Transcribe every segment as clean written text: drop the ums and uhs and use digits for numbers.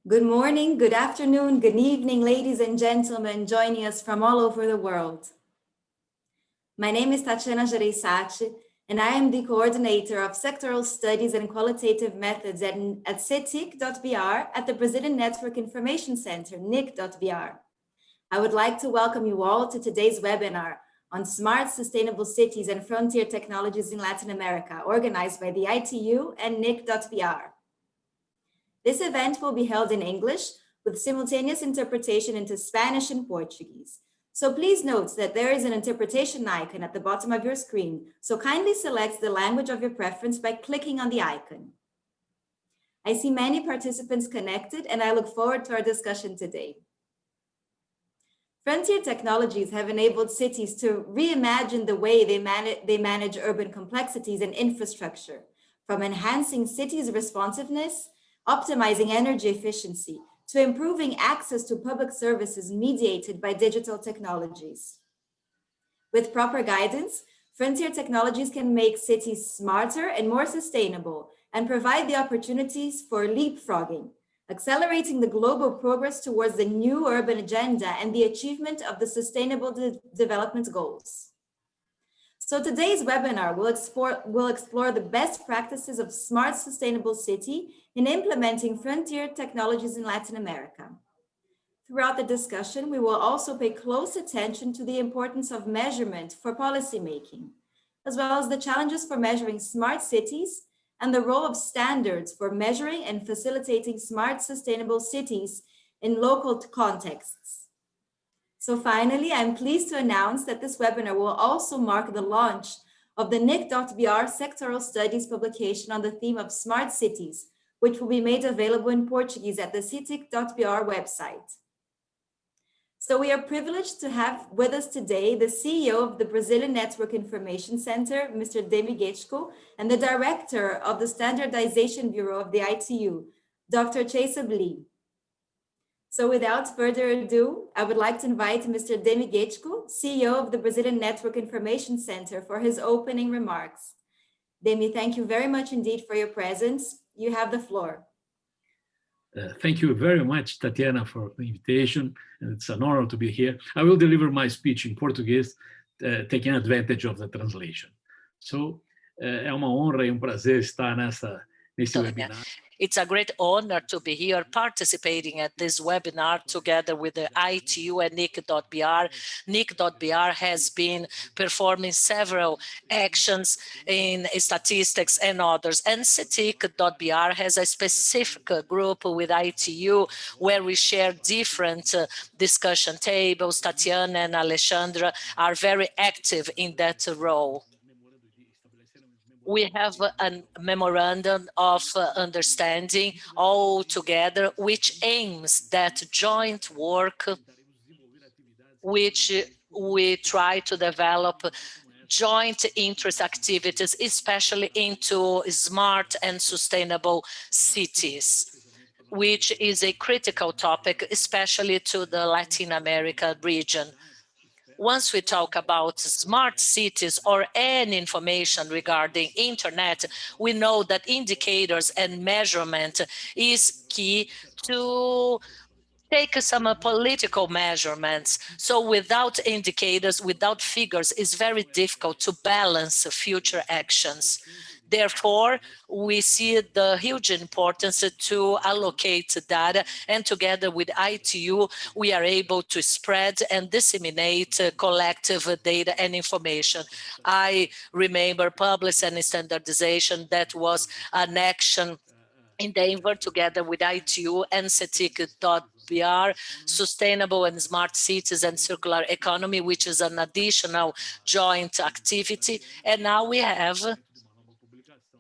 Good morning, good afternoon, good evening, ladies and gentlemen joining us from all over the world. My name is Tatiana Gereissati, and I am the coordinator of Sectoral Studies and Qualitative Methods at Cetic.br at the Brazilian Network Information Center, NIC.br. I would like to welcome you all to today's webinar on Smart Sustainable Cities and Frontier Technologies in Latin America, organized by the ITU and NIC.br. This event will be held in English with simultaneous interpretation into Spanish and Portuguese. So please note that there is an interpretation icon at the bottom of your screen, so kindly select the language of your preference by clicking on the icon. I see many participants connected, and I look forward to our discussion today. Frontier technologies have enabled cities to reimagine the way they manage urban complexities and infrastructure, from enhancing cities' responsiveness, optimizing energy efficiency, to improving access to public services mediated by digital technologies. With proper guidance, frontier technologies can make cities smarter and more sustainable and provide the opportunities for leapfrogging, accelerating the global progress towards the new urban agenda and the achievement of the Sustainable Development Goals. So today's webinar will explore the best practices of smart sustainable city in implementing frontier technologies in Latin America. Throughout the discussion, we will also pay close attention to the importance of measurement for policymaking, as well as the challenges for measuring smart cities and the role of standards for measuring and facilitating smart sustainable cities in local contexts. So finally, I'm pleased to announce that this webinar will also mark the launch of the NIC.br Sectoral Studies Publication on the theme of smart cities, which will be made available in Portuguese at the Cetic.br website. So we are privileged to have with us today the CEO of the Brazilian Network Information Center, Mr. Dominican, and the Director of the Standardization Bureau of the ITU, Dr. Cetic.br. So without further ado, I would like to invite Mr. Dominican, CEO of the Brazilian Network Information Center, for his opening remarks. Demi, thank you very much indeed for your presence. You have the floor. Thank you very much, Tatiana, for the invitation. And it's an honor to be here. I will deliver my speech in Portuguese, taking advantage of the translation. So, é uma honra e prazer estar nesse webinar. It's a great honor to be here participating at this webinar together with the ITU and NIC.br. NIC.br has been performing several actions in statistics and others. And Cetic.br has a specific group with ITU where we share different discussion tables. Tatiana and Alexandra are very active in that role. We have a memorandum of understanding all together, which aims that joint work, which we try to develop joint interest activities, especially into smart and sustainable cities, which is a critical topic, especially to the Latin America region. Once we talk about smart cities or any information regarding internet, we know that indicators and measurement is key to take some political measurements. So without indicators, without figures, it's very difficult to balance future actions. Therefore, we see the huge importance to allocate data, and together with ITU, we are able to spread and disseminate collective data and information. I remember Publish and Standardization, that was an action endeavor together with ITU and Cetic.br, Sustainable and Smart Cities and Circular Economy, which is an additional joint activity. And now we have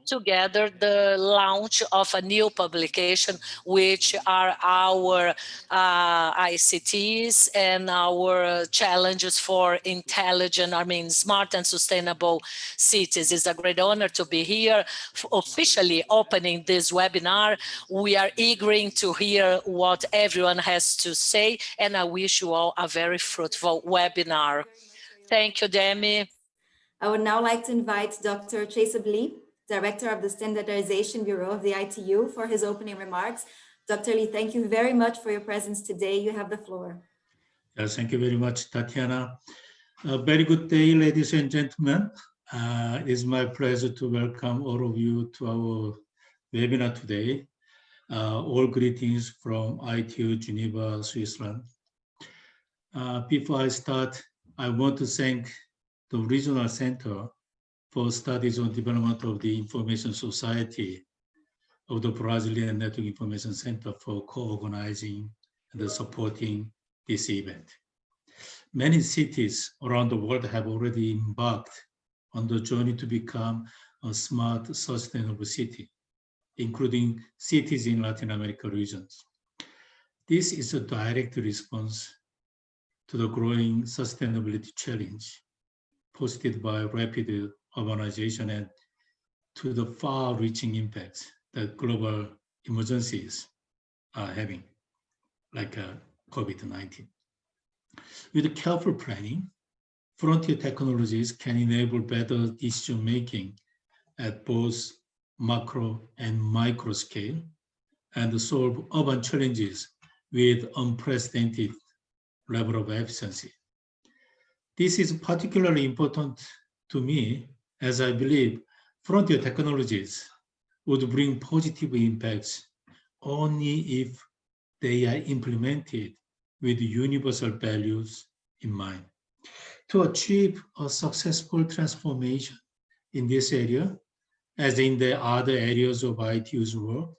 together the launch of a new publication, which are our ICTs and our challenges for intelligent, smart and sustainable cities. It's a great honor to be here officially opening this webinar. We are eager to hear what everyone has to say, and I wish you all a very fruitful webinar. Thank you, Demi. I would now like to invite Dr. Cetic.br, Director of the Standardization Bureau of the ITU, for his opening remarks. Dr. Lee, thank you very much for your presence today. You have the floor. Yes, thank you very much, Tatiana. A very good day, ladies and gentlemen. It is my pleasure to welcome all of you to our webinar today. All greetings from ITU Geneva, Switzerland. Before I start, I want to thank the Regional Center for Studies on Development of the Information Society of the Brazilian Network Information Center for co-organizing and supporting this event. Many cities around the world have already embarked on the journey to become a smart, sustainable city, including cities in Latin America regions. This is a direct response to the growing sustainability challenge posed by rapid urbanization and to the far-reaching impacts that global emergencies are having, like COVID-19. With careful planning, frontier technologies can enable better decision-making at both macro and micro scale and solve urban challenges with unprecedented level of efficiency. This is particularly important to me as I believe frontier technologies would bring positive impacts only if they are implemented with universal values in mind. To achieve a successful transformation in this area, as in the other areas of ITU's work,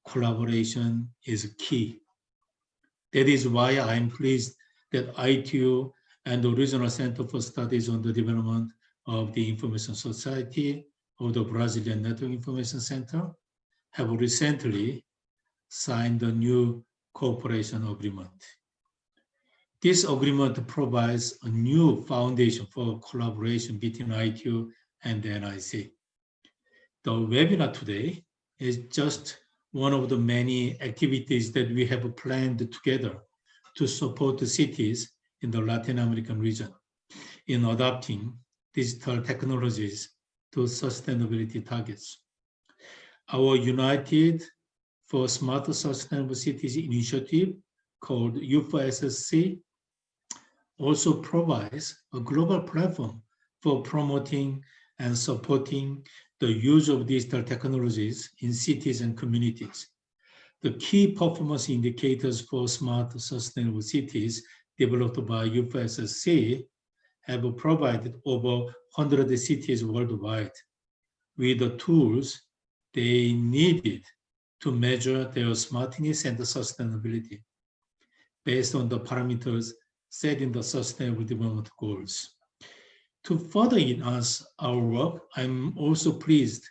collaboration is key. That is why I am pleased that ITU and the Regional Center for Studies on the Development of the Information Society of the Brazilian Network Information Center have recently signed a new cooperation agreement. This agreement provides a new foundation for collaboration between ITU and the NIC. The webinar today is just one of the many activities that we have planned together to support the cities in the Latin American region in adopting digital technologies to sustainability targets. Our United for Smarter Sustainable Cities initiative, called U4SSC, also provides a global platform for promoting and supporting the use of digital technologies in cities and communities. The key performance indicators for smart sustainable cities developed by U4SSC have provided over 100 cities worldwide with the tools they needed to measure their smartness and sustainability based on the parameters set in the Sustainable Development Goals. To further enhance our work, I'm also pleased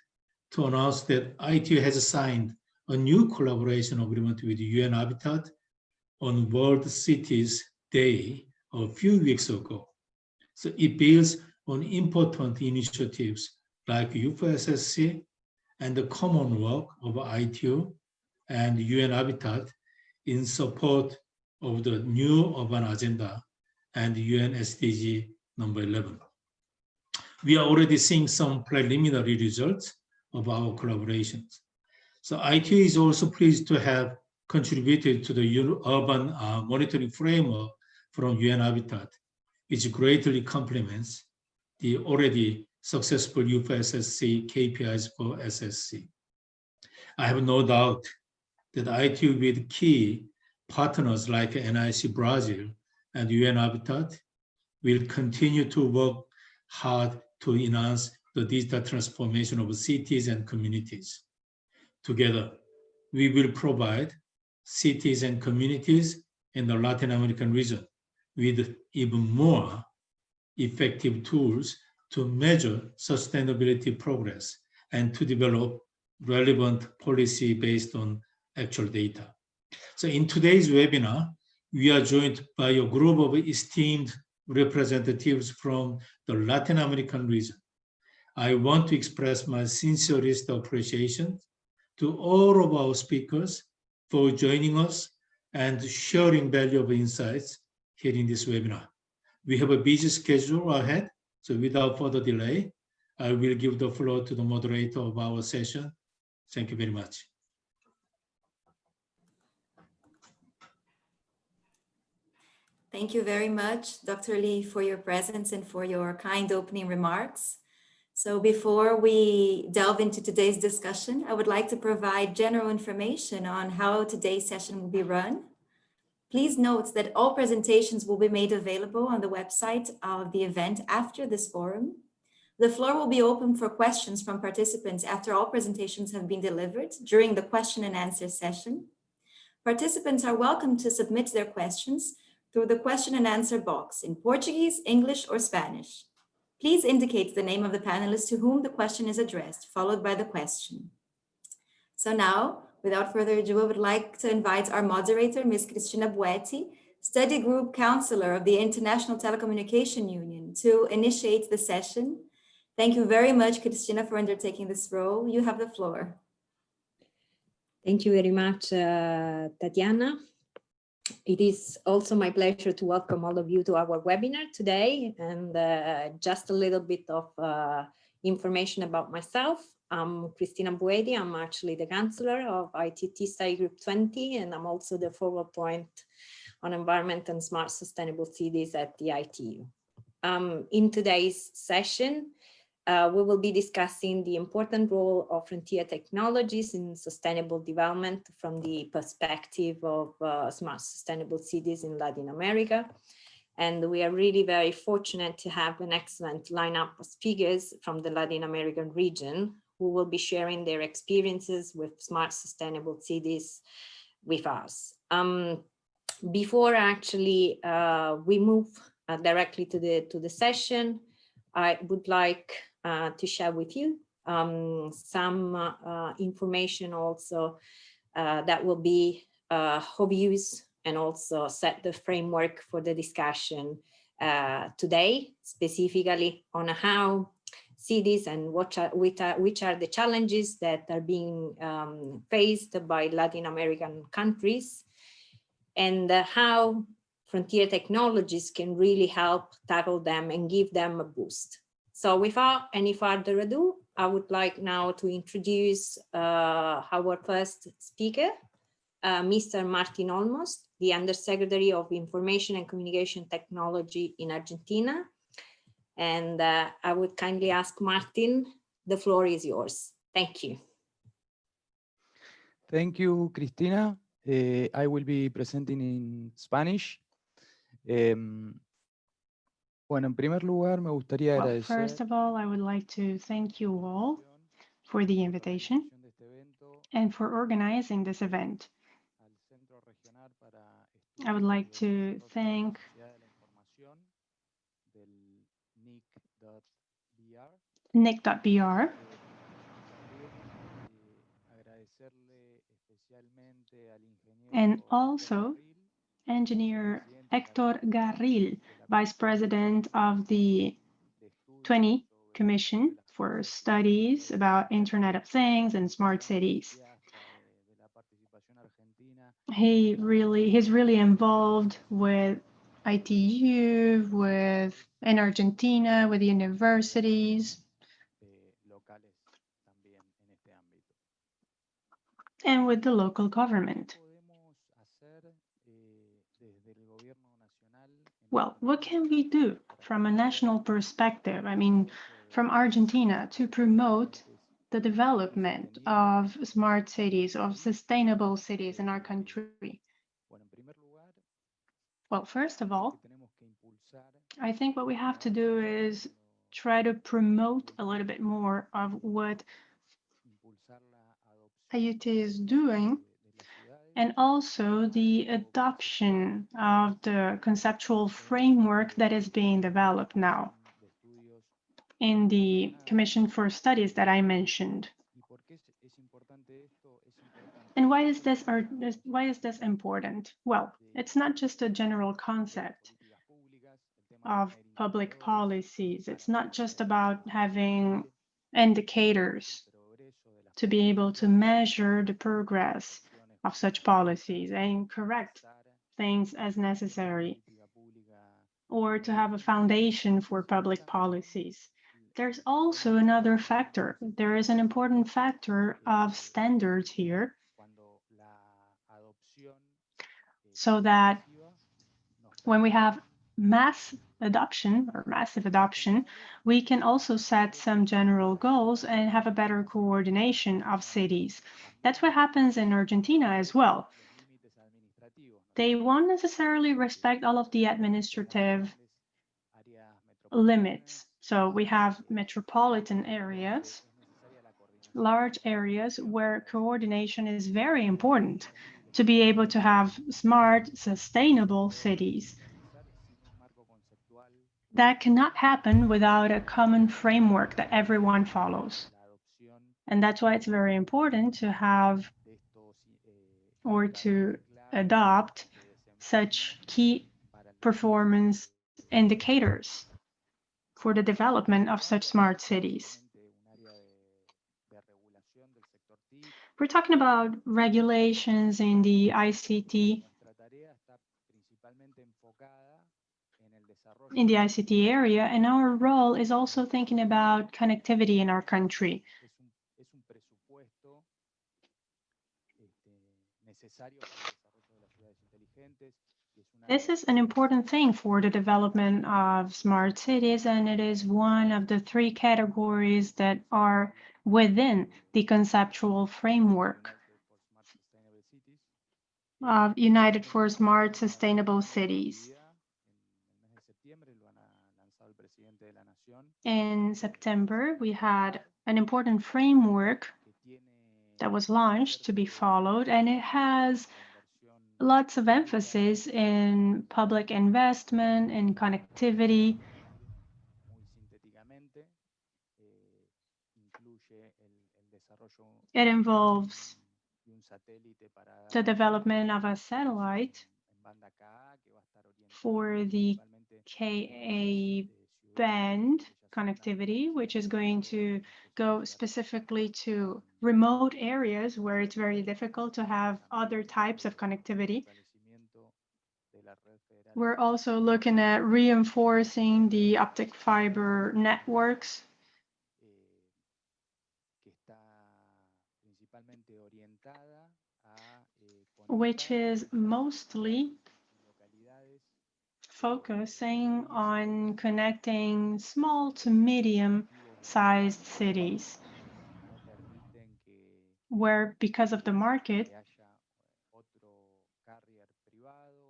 to announce that ITU has signed a new collaboration agreement with UN Habitat on World Cities Day a few weeks ago. So it builds on important initiatives like U4SSC and the common work of ITU and UN Habitat in support of the new urban agenda and UN SDG number 11. We are already seeing some preliminary results of our collaborations. So ITU is also pleased to have contributed to the urban monitoring framework from UN Habitat, which greatly complements the already successful U4SSC KPIs for SSC. I have no doubt that ITU with key partners like NIC Brazil and UN Habitat will continue to work hard to enhance the digital transformation of cities and communities. Together, we will provide cities and communities in the Latin American region with even more effective tools to measure sustainability progress and to develop relevant policy based on actual data. So in today's webinar, we are joined by a group of esteemed representatives from the Latin American region. I want to express my sincerest appreciation to all of our speakers for joining us and sharing valuable insights here in this webinar. We have a busy schedule ahead, so without further delay, I will give the floor to the moderator of our session. Thank you very much. Thank you very much, Dr. Lee, for your presence and for your kind opening remarks. So before we delve into today's discussion, I would like to provide general information on how today's session will be run. Please note that all presentations will be made available on the website of the event after this forum. The floor will be open for questions from participants after all presentations have been delivered during the question and answer session. Participants are welcome to submit their questions through the question and answer box in Portuguese, English, or Spanish. Please indicate the name of the panelist to whom the question is addressed, followed by the question. So now, without further ado, I would like to invite our moderator, Ms. Cristina Buetti, Study Group Counselor of the International Telecommunication Union, to initiate the session. Thank you very much, Cristina, for undertaking this role. You have the floor. Thank you very much, Tatiana. It is also my pleasure to welcome all of you to our webinar today, and just a little bit of information about myself. I'm Cristina Buedi. I'm actually the counselor of ITT Study Group 20, and I'm also the focal point on environment and smart sustainable cities at the ITU. In today's session, we will be discussing the important role of frontier technologies in sustainable development from the perspective of smart sustainable cities in Latin America. And we are really very fortunate to have an excellent lineup of speakers from the Latin American region who will be sharing their experiences with smart sustainable cities with us. Before actually we move directly to the session, I would like to share with you some information also that will be of use and also set the framework for the discussion today, specifically on how cities and which are the challenges that are being faced by Latin American countries, and how frontier technologies can really help tackle them and give them a boost. So without any further ado, I would like now to introduce our first speaker, Mr. Martin Olmos, the Undersecretary of Information and Communication Technology in Argentina. And I would kindly ask Martin, the floor is yours. Thank you. Thank you, Cristina. I will be presenting in Spanish. Bueno, en primer lugar, me gustaría agradecer. First of all, I would like to thank you all for the invitation and for organizing this event. I would like to thank NIC.br. And also Engineer Héctor Garril, Vice President of the 20 Commission for Studies about Internet of Things and Smart Cities. He's really involved with ITU, in Argentina, with universities, and with the local government. Well, what can we do from a national perspective, I mean, from Argentina, to promote the development of smart cities, of sustainable cities in our country? Well, first of all, I think what we have to do is try to promote a little bit more of what IUT is doing, and also the adoption of the conceptual framework that is being developed now in the Commission for Studies that I mentioned. And why is this important? Well, it's not just a general concept of public policies. It's not just about having indicators to be able to measure the progress of such policies and correct things as necessary, or to have a foundation for public policies. There's also another factor. There is an important factor of standards here, so that when we have mass adoption or massive adoption, we can also set some general goals and have a better coordination of cities. That's what happens in Argentina as well. They won't necessarily respect all of the administrative limits. So we have metropolitan areas, large areas where coordination is very important to be able to have smart, sustainable cities. That cannot happen without a common framework that everyone follows. And that's why it's very important to have or to adopt such key performance indicators for the development of such smart cities. We're talking about regulations in the ICT area, and our role is also thinking about connectivity in our country. This is an important thing for the development of smart cities, and it is one of the 3 categories that are within the conceptual framework of United for Smart Sustainable Cities. In September, we had an important framework that was launched to be followed, and it has lots of emphasis in public investment and connectivity. It involves the development of a satellite for the Ka band connectivity, which is going to go specifically to remote areas where it's very difficult to have other types of connectivity. We're also looking at reinforcing the optic fiber networks, which is mostly focusing on connecting small to medium-sized cities, where because of the market,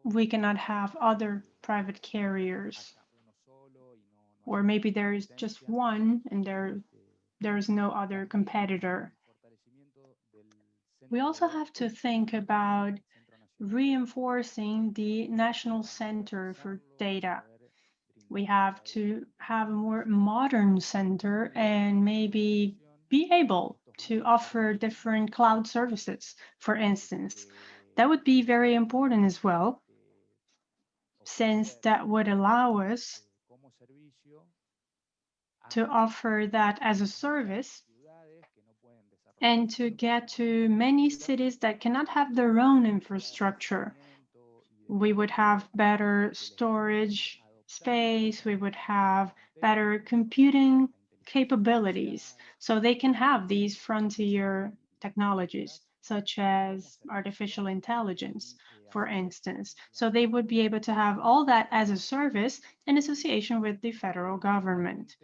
we cannot have other private carriers, or maybe there is just one and there is no other competitor. We also have to think about reinforcing the National Center for Data. We have to have a more modern center and maybe be able to offer different cloud services, for instance. That would be very important as well, since that would allow us to offer that as a service and to get to many cities that cannot have their own infrastructure. We would have better storage space, we would have better computing capabilities, so they can have these frontier technologies, such as artificial intelligence, for instance. So they would be able to have all that as a service in association with the federal government.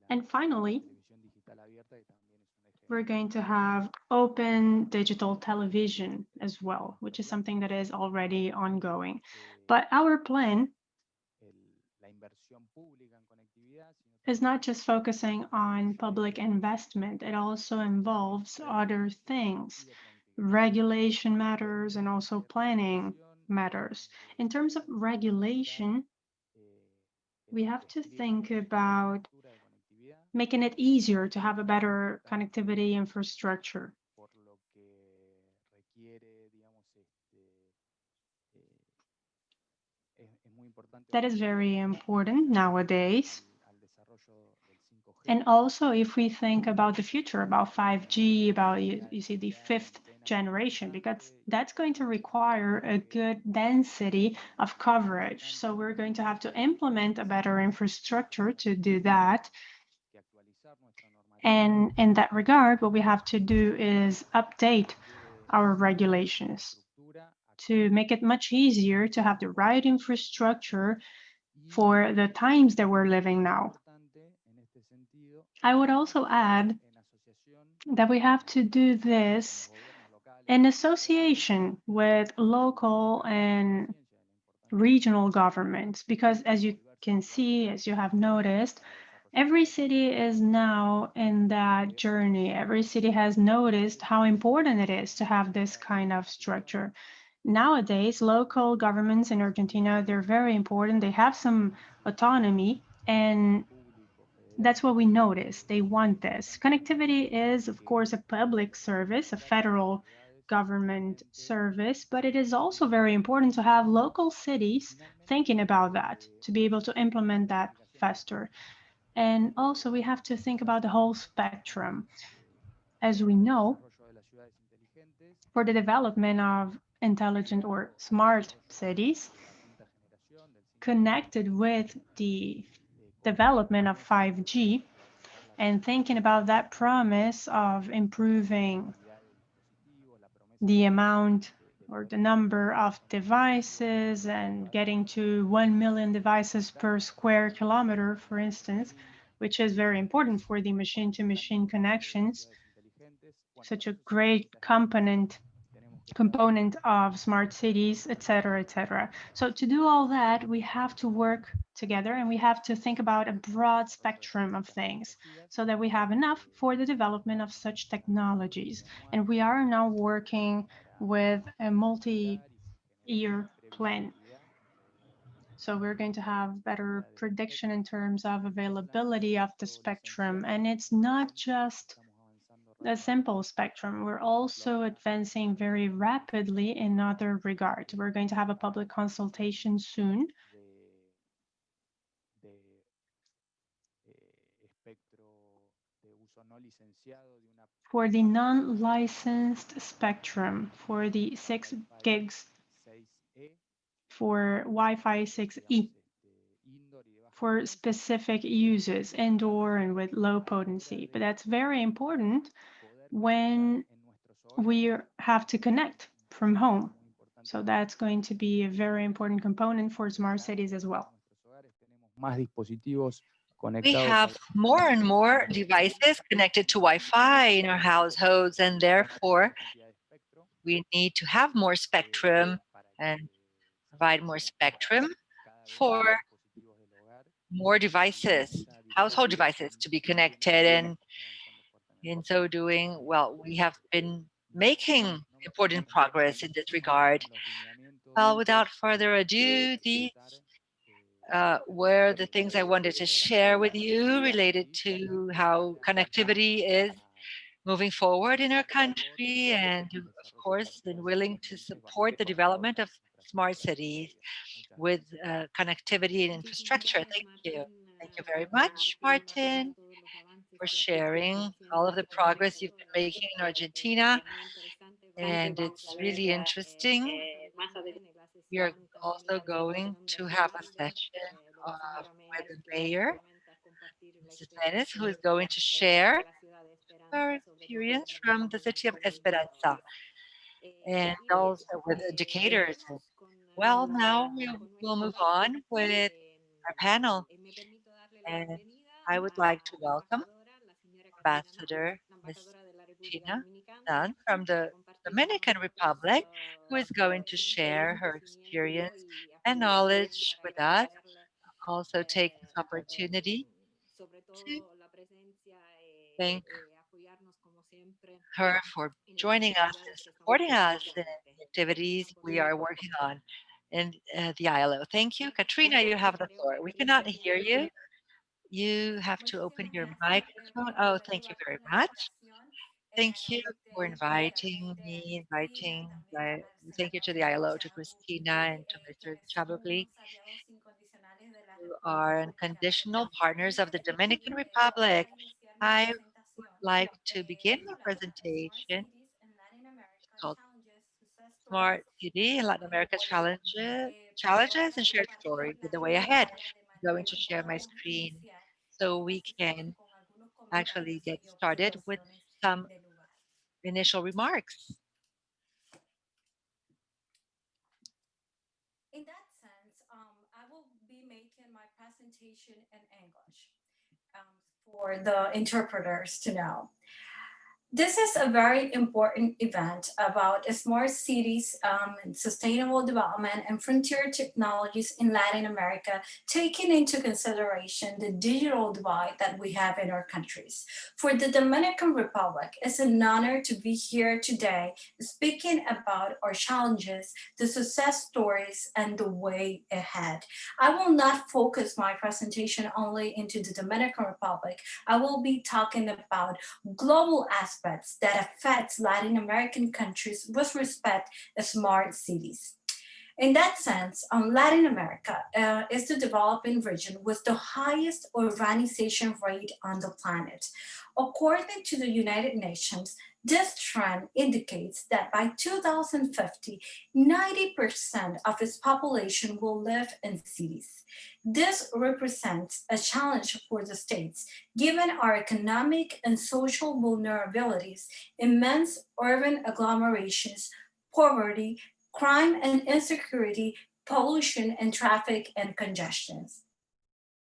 And finally, we're going to have open digital television as well, which is something that is already ongoing. But our plan is not just focusing on public investment, it also involves other things. Regulation matters and also planning matters. In terms of regulation, we have to think about making it easier to have a better connectivity infrastructure. That is very important nowadays. And also, if we think about the future, about 5G, about you see the 5th generation, because that's going to require a good density of coverage. So we're going to have to implement a better infrastructure to do that. And in that regard, what we have to do is update our regulations to make it much easier to have the right infrastructure for the times that we're living now. I would also add that we have to do this in association with local and regional governments, because as you can see, as you have noticed, every city is now in that journey. Every city has noticed how important it is to have this kind of structure. Nowadays, local governments in Argentina, they're very important. They have some autonomy, and that's what we notice. They want this. Connectivity is, of course, a public service, a federal government service, but it is also very important to have local cities thinking about that, to be able to implement that faster. And also we have to think about the whole spectrum. As we know, for the development of intelligent or smart cities, connected with the development of 5G, and thinking about that promise of improving the amount or the number of devices and getting to 1 million devices per square kilometer, for instance, which is very important for the machine-to-machine connections, such a great component of smart cities, etc., etc. So to do all that, we have to work together and we have to think about a broad spectrum of things so that we have enough for the development of such technologies. And we are now working with a multi-year plan. So we're going to have better prediction in terms of availability of the spectrum. And it's not just a simple spectrum. We're also advancing very rapidly in other regards. We're going to have a public consultation soon for the non-licensed spectrum, for the 6 gigs, for Wi-Fi 6E, for specific uses, indoor and with low potency. But that's very important when we have to connect from home. So that's going to be a very important component for smart cities as well. We have more and more devices connected to Wi-Fi in our households, and therefore we need to have more spectrum and provide more spectrum for more devices, household devices to be connected. And in so doing, well, we have been making important progress in this regard. Well, without further ado, these were the things I wanted to share with you related to how connectivity is moving forward in our country, and of course, been willing to support the development of smart cities with connectivity and infrastructure. Thank you. Thank you very much, Martin, for sharing all of the progress you've been making in Argentina. And it's really interesting. We are also going to have a session with the mayor, Mrs. Dennis, who is going to share her experience from the city of Esperanza, and also with indicators. Well, now we will move on with our panel, and I would like to welcome Ambassador Ms. Tina Dunn from the Dominican Republic, who is going to share her experience and knowledge with us. Also take this opportunity to thank her for joining us and supporting us in the activities we are working on in the ILO. Thank you. Katrina, you have the floor. We cannot hear you. You have to open your microphone. Oh, thank you very much. Thank you for inviting me, thank you to the ILO, to Christina, and to Mr. Chabogli, who are unconditional partners of the Dominican Republic. I would like to begin the presentation called Smart City and Latin America Challenges and Shared Stories with the Way Ahead. I'm going to share my screen so we can actually get started with some initial remarks. presentation in English for the interpreters to know. This is a very important event about smart cities, sustainable development, and frontier technologies in Latin America, taking into consideration the digital divide that we have in our countries. For the Dominican Republic, it's an honor to be here today speaking about our challenges, the success stories, and the way ahead. I will not focus my presentation only into the Dominican Republic. I will be talking about global aspects that affects Latin American countries with respect to smart cities. In that sense, Latin America is the developing region with the highest urbanization rate on the planet. According to the United Nations, this trend indicates that by 2050, 90% of its population will live in cities. This represents a challenge for the states, given our economic and social vulnerabilities, immense urban agglomerations, poverty, crime and insecurity, pollution and traffic and congestions.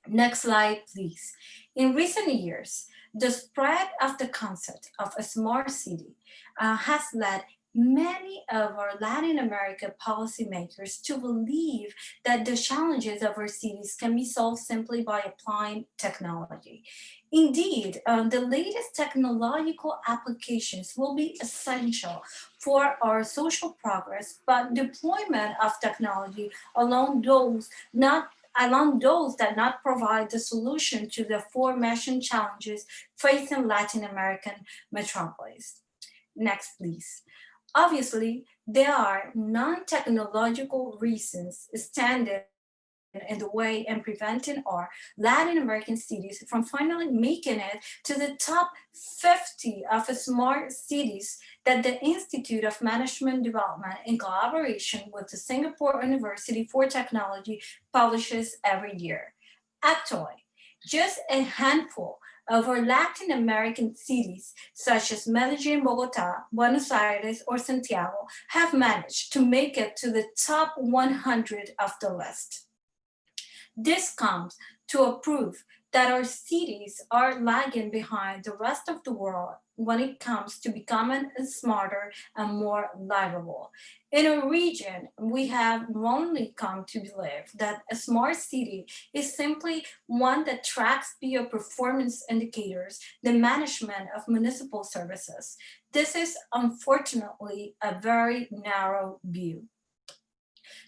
Next slide, please. In recent years, the spread of the concept of a smart city has led many of our Latin American policymakers to believe that the challenges of our cities can be solved simply by applying technology. Indeed, the latest technological applications will be essential for our social progress, but deployment of technology along those that not provide the solution to the aforementioned challenges facing Latin American metropolis. Next, please. Obviously, there are non-technological reasons standing in the way and preventing our Latin American cities from finally making it to the top 50 of smart cities that the Institute of Management Development, in collaboration with the Singapore University for Technology, publishes every year. Actually, just a handful of our Latin American cities, such as Medellin, Bogota, Buenos Aires, or Santiago, have managed to make it to the top 100 of the list. This comes to a proof that our cities are lagging behind the rest of the world when it comes to becoming smarter and more livable. In a region, we have only come to believe that a smart city is simply one that tracks via performance indicators the management of municipal services. This is unfortunately a very narrow view.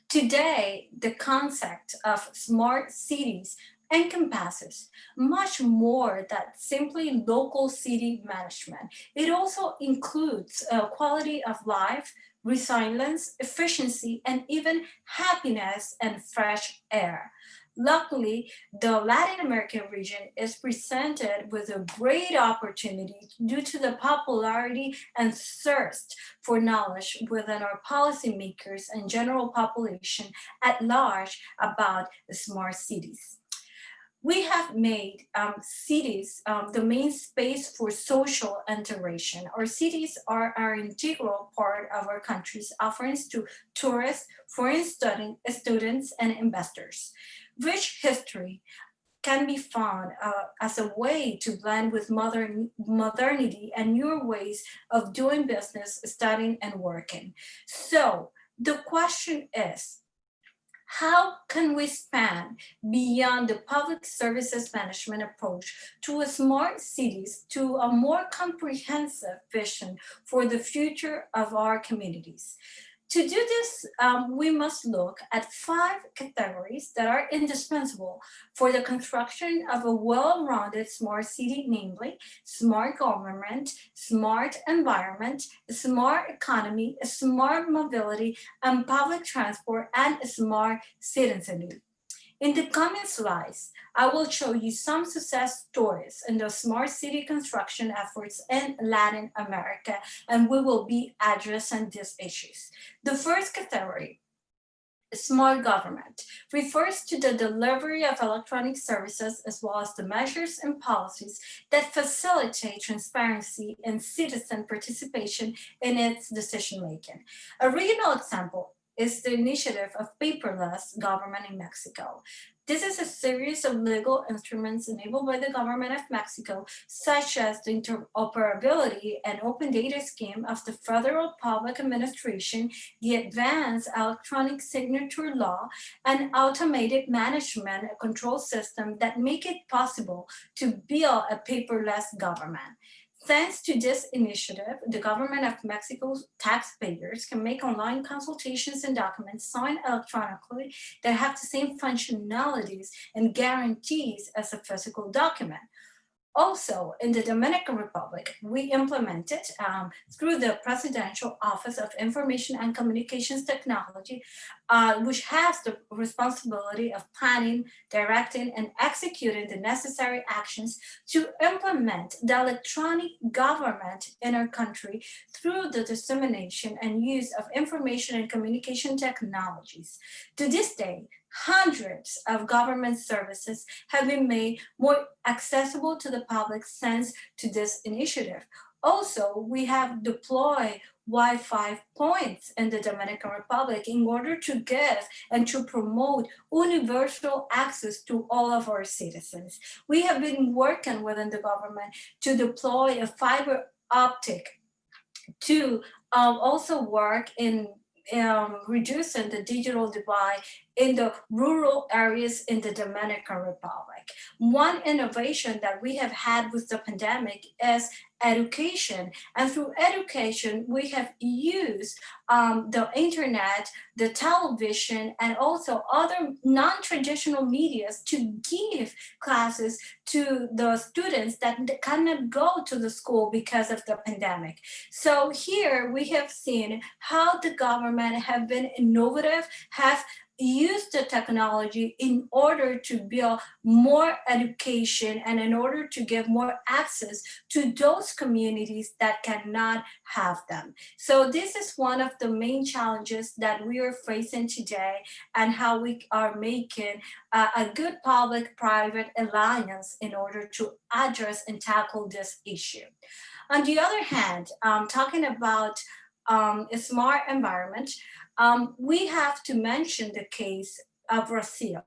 Today, the concept of smart cities encompasses much more than simply local city management. It also includes quality of life, resilience, efficiency, and even happiness and fresh air. Luckily, the Latin American region is presented with a great opportunity due to the popularity and thirst for knowledge within our policymakers and general population at large about smart cities. We have made cities the main space for social integration. Our cities are an integral part of our country's offerings to tourists, foreign students, and investors. Rich history can be found as a way to blend with modernity and newer ways of doing business, studying, and working. So the question is, how can we span beyond the public services management approach to a smart cities to a more comprehensive vision for the future of our communities? To do this, we must look at 5 categories that are indispensable for the construction of a well-rounded smart city, namely smart government, smart environment, smart economy, smart mobility, and public transport, and smart citizenry. In the coming slides, I will show you some success stories in the smart city construction efforts in Latin America, and we will be addressing these issues. The first category, smart government, refers to the delivery of electronic services as well as the measures and policies that facilitate transparency and citizen participation in its decision-making. A regional example is the initiative of paperless government in Mexico. This is a series of legal instruments enabled by the government of Mexico, such as the interoperability and open data scheme of the Federal Public Administration, the Advanced Electronic Signature Law, and automated management control system that make it possible to build a paperless government. Thanks to this initiative, the government of Mexico's taxpayers can make online consultations and documents signed electronically that have the same functionalities and guarantees as a physical document. Also, in the Dominican Republic, we implemented through the Presidential Office of Information and Communications Technology, which has the responsibility of planning, directing, and executing the necessary actions to implement the electronic government in our country through the dissemination and use of information and communication technologies. To this day, hundreds of government services have been made more accessible to the public thanks to this initiative. Also, we have deployed Wi-Fi points in the Dominican Republic in order to give and to promote universal access to all of our citizens. We have been working within the government to deploy a fiber optic to also work in reducing the digital divide in the rural areas in the Dominican Republic. One innovation that we have had with the pandemic is education. And through education, we have used the internet, the television, and also other non-traditional medias to give classes to the students that cannot go to the school because of the pandemic. So here we have seen how the government have been innovative, have use the technology in order to build more education and in order to give more access to those communities that cannot have them. So this is one of the main challenges that we are facing today, and how we are making a good public-private alliance in order to address and tackle this issue. On the other hand, talking about a smart environment, we have to mention the case of Brazil.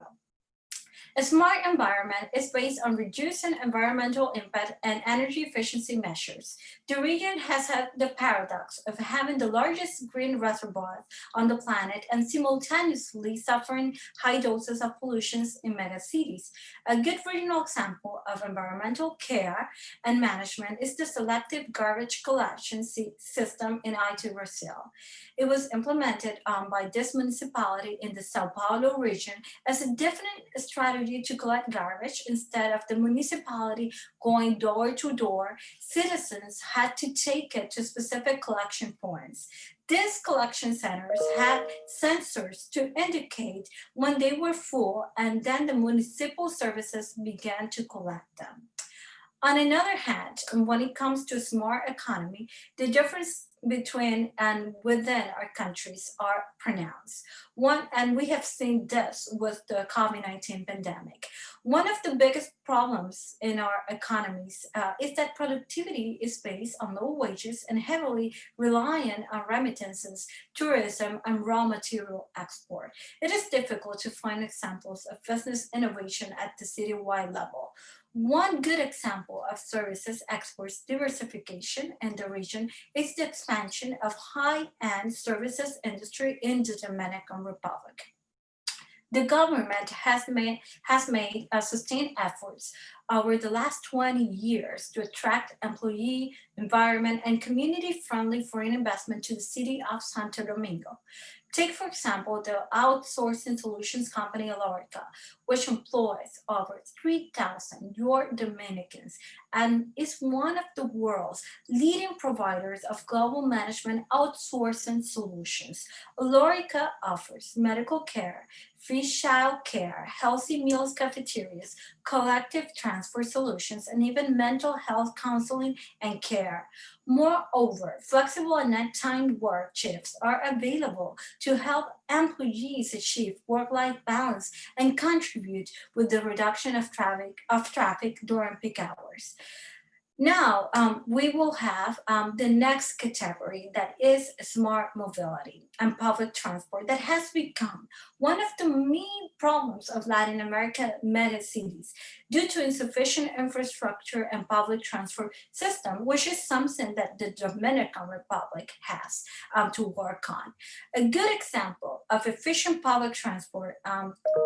A smart environment is based on reducing environmental impact and energy efficiency measures. The region has had the paradox of having the largest green reservoirs on the planet and simultaneously suffering high doses of pollution in megacities. A good regional example of environmental care and management is the selective garbage collection system in Brazil. It was implemented by this municipality in the Sao Paulo region as a definite strategy to collect garbage. Instead of the municipality going door to door, citizens had to take it to specific collection points. These collection centers had sensors to indicate when they were full, and then the municipal services began to collect them. On another hand, when it comes to smart economy, the difference between and within our countries are pronounced. And we have seen this with the COVID-19 pandemic. One of the biggest problems in our economies is that productivity is based on low wages and heavily reliant on remittances, tourism, and raw material export. It is difficult to find examples of business innovation at the citywide level. One good example of services exports diversification in the region is the expansion of high-end services industry in the Dominican Republic. The government has made sustained efforts over the last 20 years to attract employee, environment, and community-friendly foreign investment to the city of Santo Domingo. Take, for example, the outsourcing solutions company Olmos, which employs over 3,000 Dominicans and is one of the world's leading providers of global management outsourcing solutions. Olmos offers medical care, free child care, healthy meals cafeterias, collective transport solutions, and even mental health counseling and care. Moreover, flexible and nighttime work shifts are available to help employees achieve work-life balance and contribute with the reduction of traffic during peak hours. Now, we will have the next category, that is smart mobility and public transport, that has become one of the main problems of Latin America megacities due to insufficient infrastructure and public transport system, which is something that the Dominican Republic has to work on. A good example of efficient public transport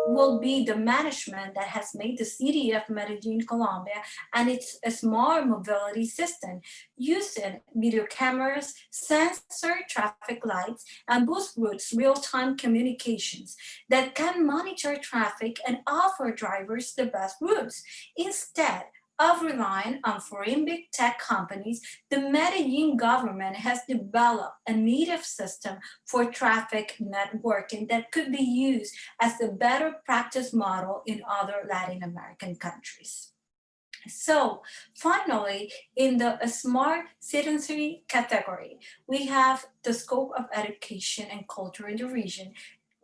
will be the management that has made the city of Medellin, Colombia, and its smart mobility system using video cameras, sensor traffic lights, and boost routes real-time communications that can monitor traffic and offer drivers the best routes. Instead of relying on foreign big tech companies, the Medellin government has developed a native system for traffic networking that could be used as a better practice model in other Latin American countries. So finally, in the smart citizenry category, we have the scope of education and culture in the region,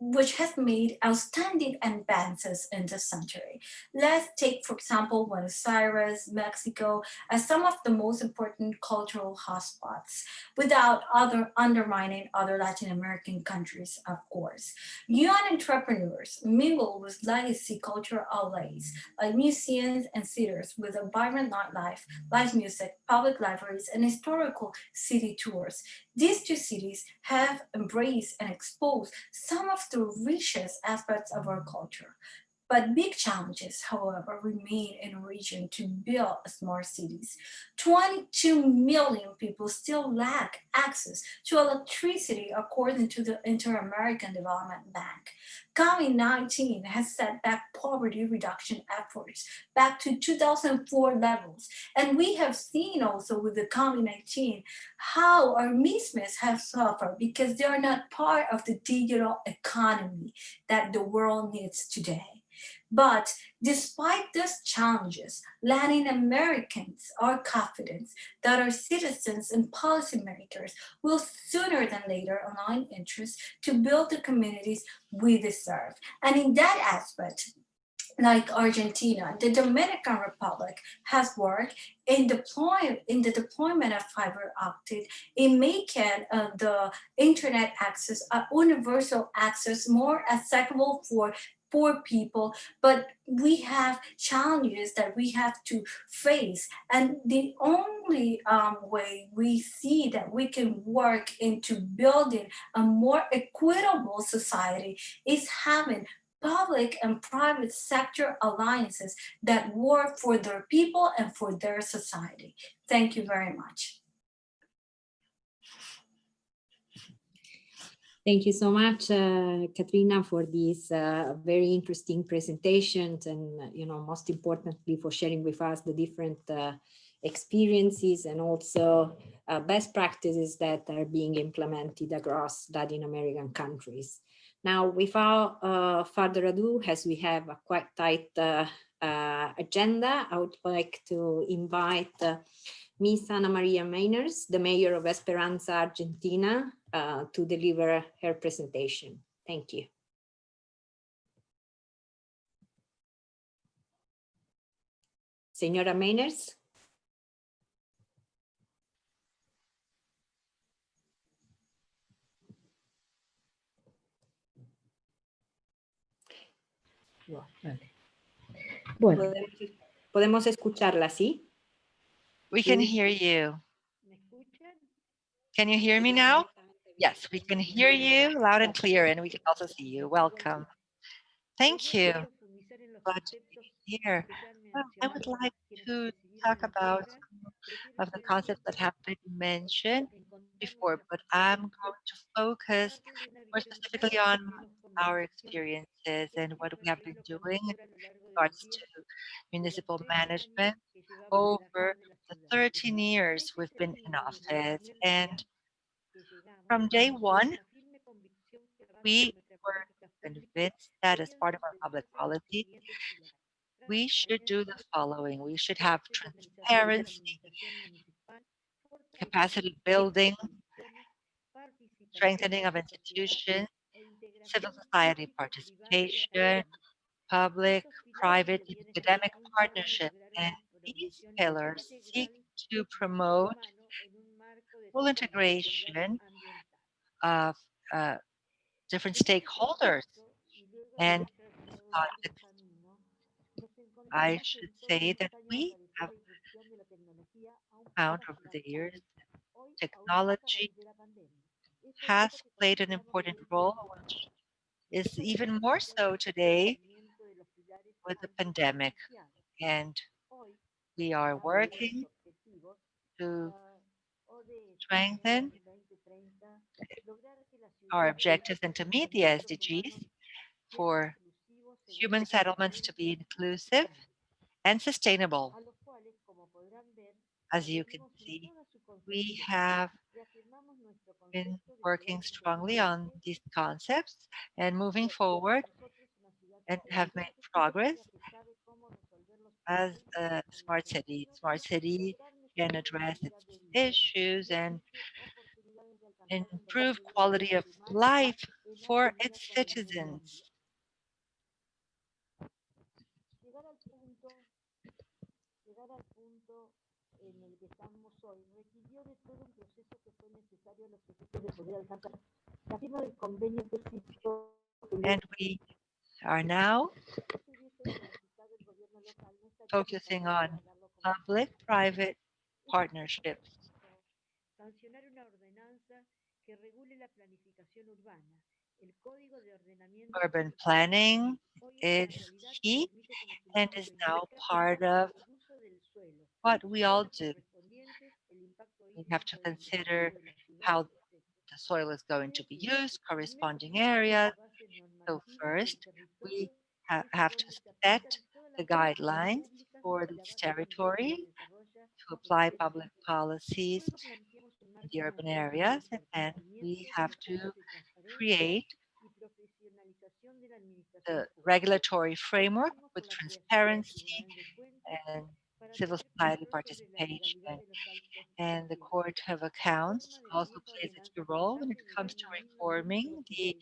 which has made outstanding advances in this century. Let's take, for example, Buenos Aires, Mexico, as some of the most important cultural hotspots, without undermining other Latin American countries, of course. Young entrepreneurs mingle with legacy cultural outlets like museums and theaters with a vibrant nightlife, live music, public libraries, and historical city tours. These two cities have embraced and exposed some of the richest aspects of our culture. But big challenges, however, remain in the region to build smart cities. 22 million people still lack access to electricity, according to the Inter-American Development Bank. COVID-19 has set back poverty reduction efforts back to 2004 levels. And we have seen also with the COVID-19 how our business have suffered because they are not part of the digital economy that the world needs today. But despite these challenges, Latin Americans are confident that our citizens and policymakers will sooner than later align interests to build the communities we deserve. And in that aspect, like Argentina, the Dominican Republic has worked in the deployment of fiber optic in making the internet access, universal access, more accessible for poor people, but we have challenges that we have to face. And the only way we see that we can work into building a more equitable society is having public and private sector alliances that work for their people and for their society. Thank you very much. Thank you so much, Katrina, for these very interesting presentations, and most importantly, for sharing with us the different experiences and also best practices that are being implemented across Latin American countries. Now, without further ado, as we have a quite tight agenda, I would like to invite Ms. Ana Maria Meiners, the mayor of Esperanza, Argentina, to deliver her presentation. Thank you. Señora Meiners. Bueno, podemos escucharla, ¿sí? We can hear you. Can you hear me now? Yes, we can hear you loud and clear, and we can also see you. Welcome. Thank you. Glad to be here. Well, I would like to talk about some of the concepts that have been mentioned before, but I'm going to focus more specifically on our experiences and what we have been doing in regards to municipal management over the 13 years we've been in office. And from day one, we were convinced that as part of our public policy, we should do the following. We should have transparency, capacity building, strengthening of institutions, civil society participation, public, private, and academic partnership. And these pillars seek to promote full integration of different stakeholders. And in this context, I should say that we have found over the years technology has played an important role, which is even more so today with the pandemic. And we are working to strengthen our objectives and to meet the SDGs for human settlements to be inclusive and sustainable. As you can see, we have been working strongly on these concepts and moving forward and have made progress as a smart city. Smart city can address its issues and improve quality of life for its citizens. And we are now focusing on public-private partnerships. Urban planning is key and is now part of what we all do. We have to consider how the soil is going to be used, corresponding areas. So first, we have to set the guidelines for this territory to apply public policies in the urban areas, and then we have to create the regulatory framework with transparency and civil society participation. And the Court of Accounts also plays a key role when it comes to reforming the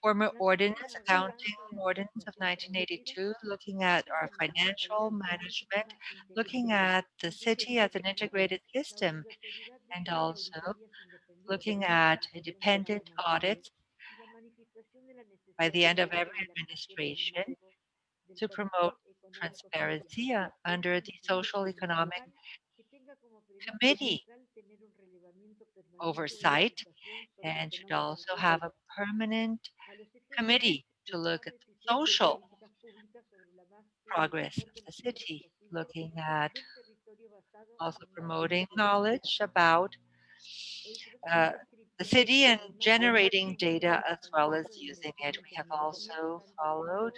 former ordinance, accounting ordinance of 1982, looking at our financial management, looking at the city as an integrated system, and also looking at independent audits by the end of every administration to promote transparency under the Social Economic Committee oversight, and should also have a permanent committee to look at the social progress of the city, looking at also promoting knowledge about the city and generating data as well as using it. We have also followed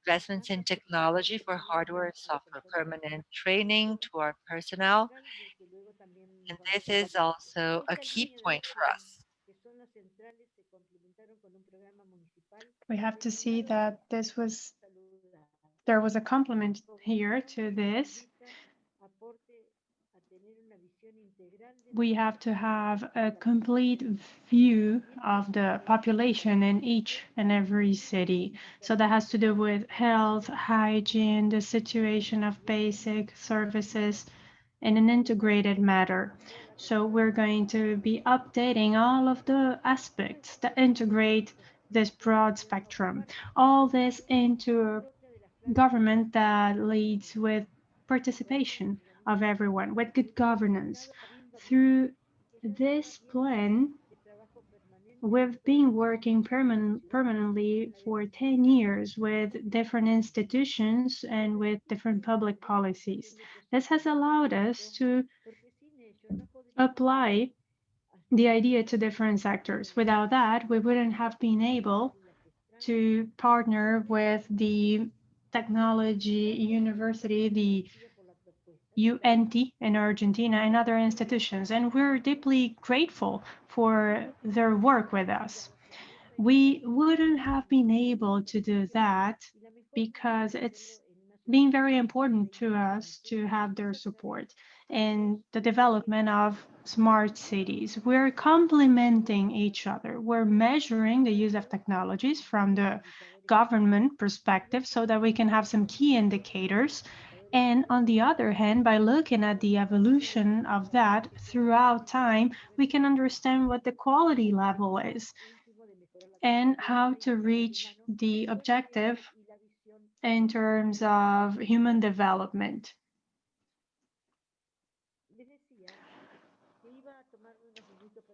investments in technology for hardware and software, permanent training to our personnel. And this is also a key point for us. We have to see that there was a complement here to this. We have to have a complete view of the population in each and every city. So that has to do with health, hygiene, the situation of basic services in an integrated manner. So we're going to be updating all of the aspects that integrate this broad spectrum, all this into a government that leads with participation of everyone, with good governance. Through this plan, we've been working permanently for 10 years with different institutions and with different public policies. This has allowed us to apply the idea to different sectors. Without that, we wouldn't have been able to partner with the technology university, the UNT in Argentina, and other institutions. And we're deeply grateful for their work with us. We wouldn't have been able to do that because it's been very important to us to have their support in the development of smart cities. We're complementing each other. We're measuring the use of technologies from the government perspective so that we can have some key indicators And on the other hand, by looking at the evolution of that throughout time, we can understand what the quality level is and how to reach the objective in terms of human development.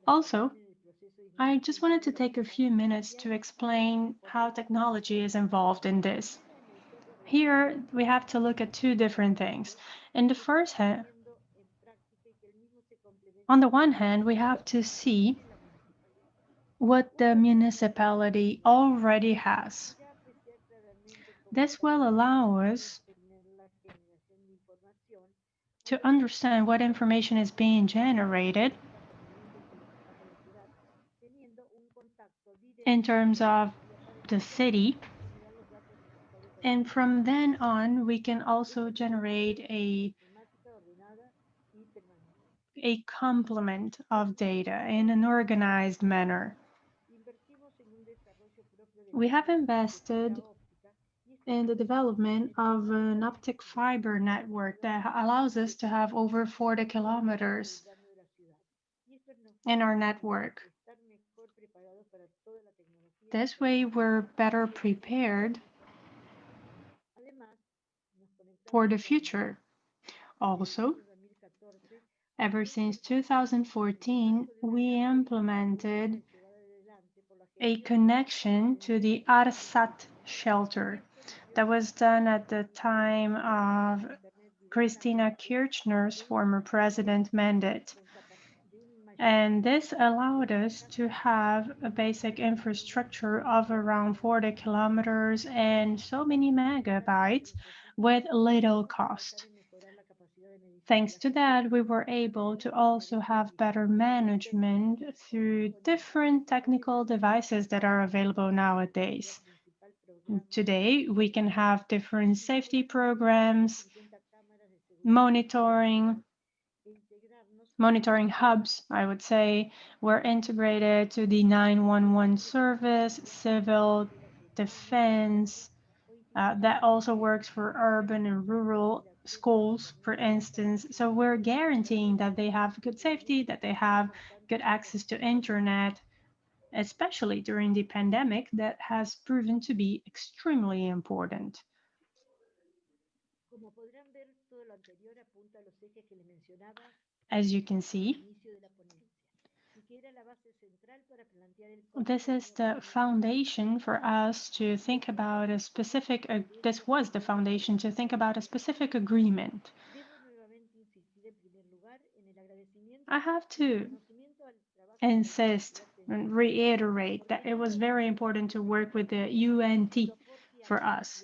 Also, I just wanted to take a few minutes to explain how technology is involved in this. Here, we have to look at two different things. In the first hand, on the one hand, we have to see what the municipality already has. This will allow us to understand what information is being generated in terms of the city. And from then on, we can also generate a complement of data in an organized manner. We have invested in the development of an optic fiber network that allows us to have over 40 kilometers in our network. This way, we're better prepared for the future. Also, ever since 2014, we implemented a connection to the ARSAT shelter that was done at the time of Christina Kirchner's former president mandate. And this allowed us to have a basic infrastructure of around 40 kilometers and so many megabytes with little cost. Thanks to that, we were able to also have better management through different technical devices that are available nowadays. Today, we can have different safety programs, monitoring hubs, I would say, were integrated to the 911 service, civil defense. That also works for urban and rural schools, for instance. So we're guaranteeing that they have good safety, that they have good access to internet, especially during the pandemic that has proven to be extremely important. As you can see, this is the foundation for us to think about a specific, this was the foundation to think about a specific agreement. I have to insist and reiterate that it was very important to work with the UNT for us.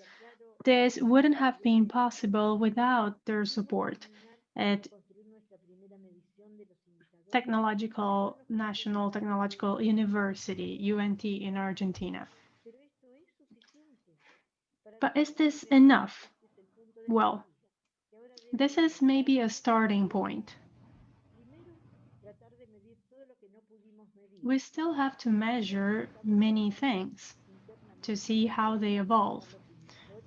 This wouldn't have been possible without their support at National Technological University, UNT in Argentina. But is this enough? Well, this is maybe a starting point. We still have to measure many things to see how they evolve.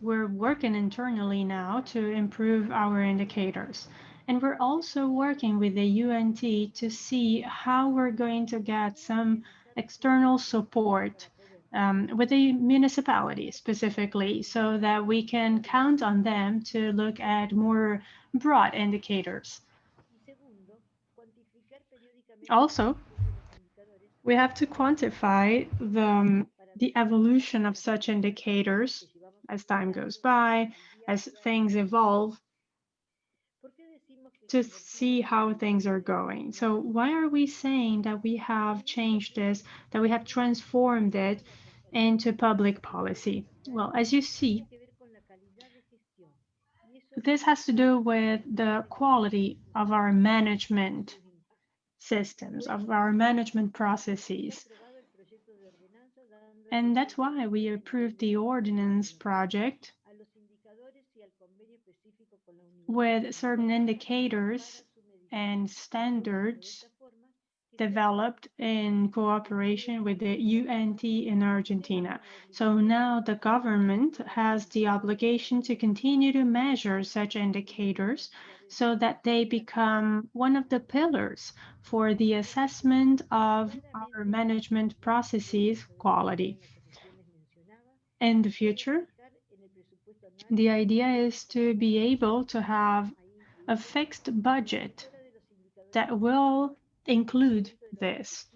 We're working internally now to improve our indicators. And we're also working with the UNT to see how we're going to get some external support with the municipality specifically, so that we can count on them to look at more broad indicators. Also, we have to quantify the evolution of such indicators as time goes by, as things evolve, to see how things are going. So why are we saying that we have changed this, that we have transformed it into public policy? Well, as you see, this has to do with the quality of our management systems, of our management processes. And that's why we approved the ordinance project with certain indicators and standards developed in cooperation with the UNT in Argentina. So now the government has the obligation to continue to measure such indicators so that they become one of the pillars for the assessment of our management processes quality. In the future, the idea is to be able to have a fixed budget that will include this.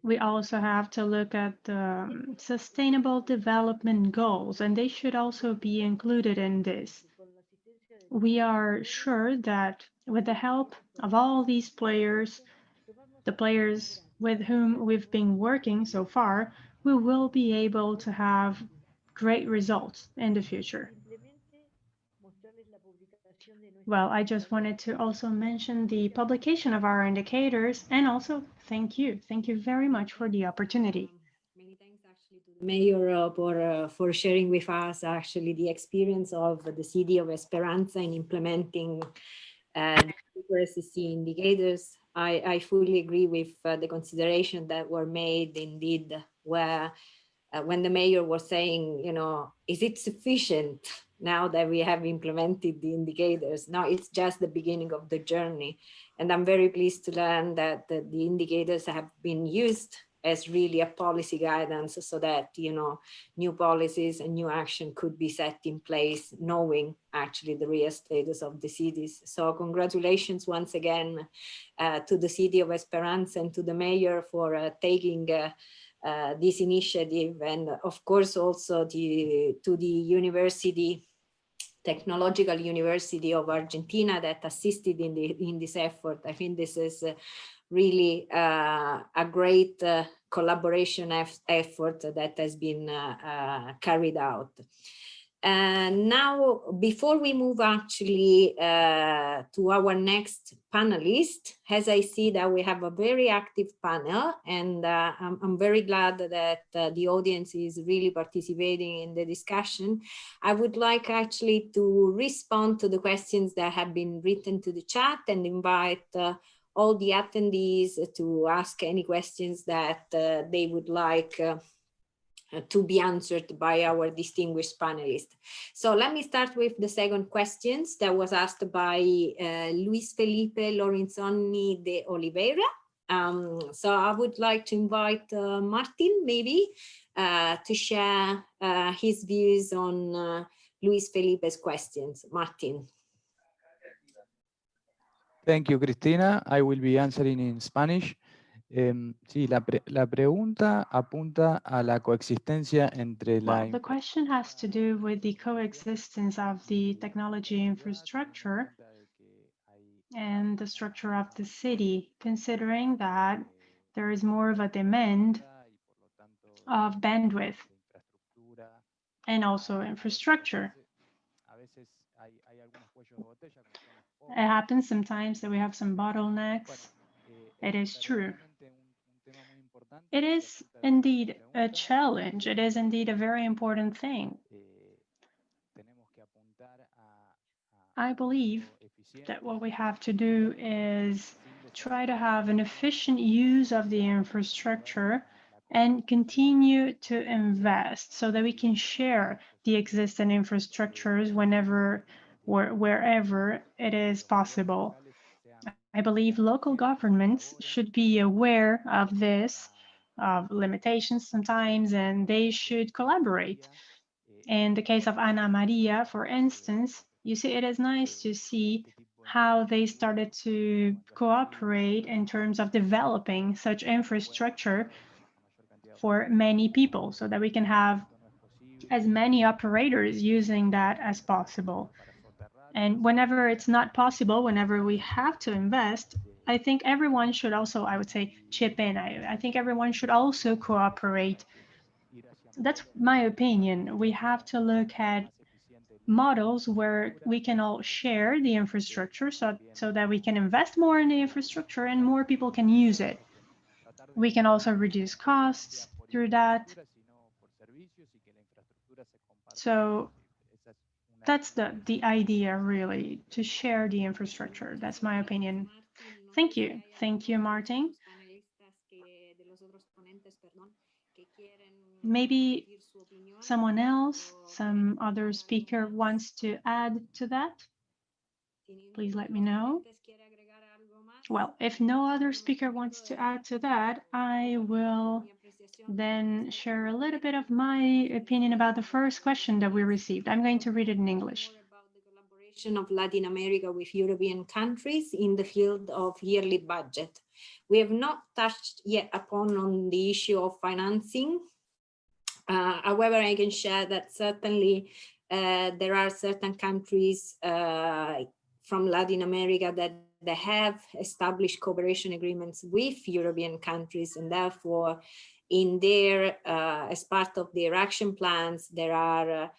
We also have to look at the sustainable development goals, and they should also be included in this. We are sure that with the help of all these players, the players with whom we've been working so far, we will be able to have great results in the future. Well, I just wanted to also mention the publication of our indicators, and also thank you. Thank you very much for the opportunity. Many thanks actually to the mayor for sharing with us actually the experience of the city of Esperanza in implementing SSC indicators. I fully agree with the consideration that were made indeed, where when the mayor was saying, you know, is it sufficient now that we have implemented the indicators? No, it's just the beginning of the journey. And I'm very pleased to learn that the indicators have been used as really a policy guidance so that, you know, new policies and new action could be set in place, knowing actually the real status of the cities. So congratulations once again to the city of Esperanza and to the mayor for taking this initiative, and of course also to the university, Technological University of Argentina, that assisted in this effort. I think this is really a great collaboration effort that has been carried out. And now, before we move actually to our next panelist, as I see that we have a very active panel, and I'm very glad that the audience is really participating in the discussion. I would like actually to respond to the questions that have been written to the chat and invite all the attendees to ask any questions that they would like to be answered by our distinguished panelists. So let me start with the second questions that was asked by Luis Felipe Lorenzoni de Oliveira. So I would like to invite Martin maybe to share his views on Luis Felipe's questions. Martin. Thank you, Cristina. I will be answering in Spanish. Sí, la pregunta apunta a la coexistencia entre Well, the question has to do with the coexistence of the technology infrastructure and the structure of the city, considering that there is more of a demand of bandwidth and also infrastructure. It happens sometimes that we have some bottlenecks. It is true. It is indeed a challenge. It is indeed a very important thing. I believe that what we have to do is try to have an efficient use of the infrastructure and continue to invest so that we can share the existing infrastructures whenever or wherever it is possible. I believe local governments should be aware of this, of limitations sometimes, and they should collaborate. In the case of Ana Maria, for instance, you see, it is nice to see how they started to cooperate in terms of developing such infrastructure for many people so that we can have as many operators using that as possible. And whenever it's not possible, whenever we have to invest, I think everyone should also, I would say, chip in. I think everyone should also cooperate. That's my opinion. We have to look at models where we can all share the infrastructure so that we can invest more in the infrastructure and more people can use it. We can also reduce costs through that. So that's the idea, really, to share the infrastructure. That's my opinion. Thank you. Thank you, Martin. Maybe someone else, some other speaker wants to add to that? Please let me know. Well, if no other speaker wants to add to that, I will then share a little bit of my opinion about the first question that we received. I'm going to read it in English. Of Latin America with European countries in the field of yearly budget. We have not touched yet upon on the issue of financing. However, I can share that certainly there are certain countries from Latin America that they have established cooperation agreements with European countries, and therefore in their, as part of their action plans, there are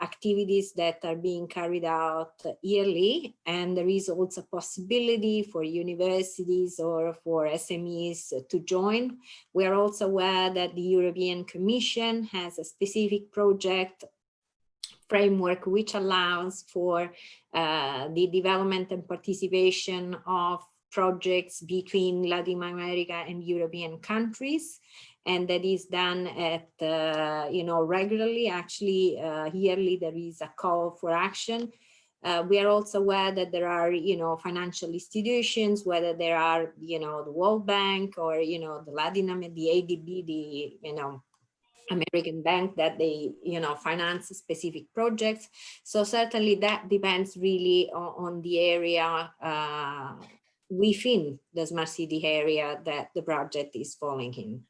activities that are being carried out yearly, and there is also a possibility for universities or for SMEs to join. We are also aware that the European Commission has a specific project framework which allows for the development and participation of projects between Latin America and European countries. And that is done at, regularly, actually yearly, there is a call for action. We are also aware that there are, financial institutions, whether there are, the World Bank or, the the ADB, the, American bank, that they, finance specific projects. So certainly that depends really on the area within the smart city area that the project is falling in.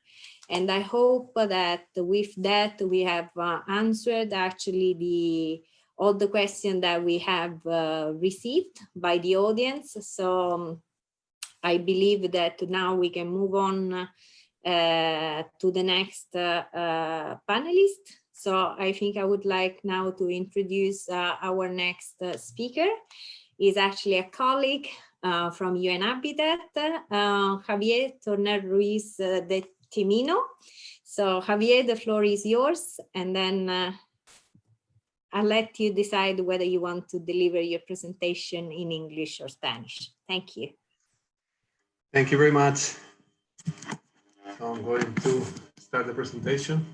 And I hope that with that we have answered actually all the questions that we have received by the audience. So I believe that now we can move on to the next panelist. So I think I would like now to introduce our next speaker. Is actually a colleague from UN Habitat, Javier Torner Ruiz de Timino. So Javier, the floor is yours, and then I'll let you decide whether you want to deliver your presentation in English or Spanish. Thank you. Thank you very much. So I'm going to start the presentation.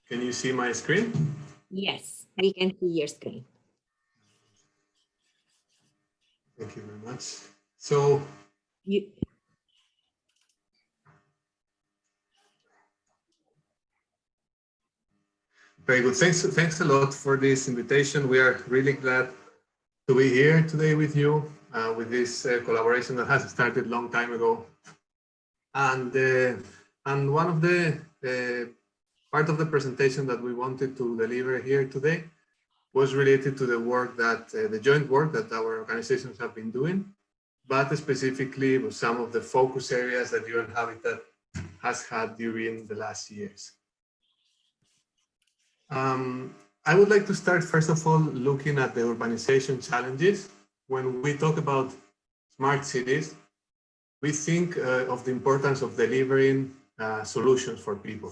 Can you see my screen? Yes, we can see your screen. Thank you very much. So very good. Thanks a lot for this invitation. We are really glad to be here today with you with this collaboration that has started a long time ago. And one of the part of the presentation that we wanted to deliver here today was related to the work that, the joint work that our organizations have been doing, but specifically with some of the focus areas that UN Habitat has had during the last years. I would like to start, first of all, looking at the urbanization challenges. When we talk about smart cities, we think of the importance of delivering solutions for people.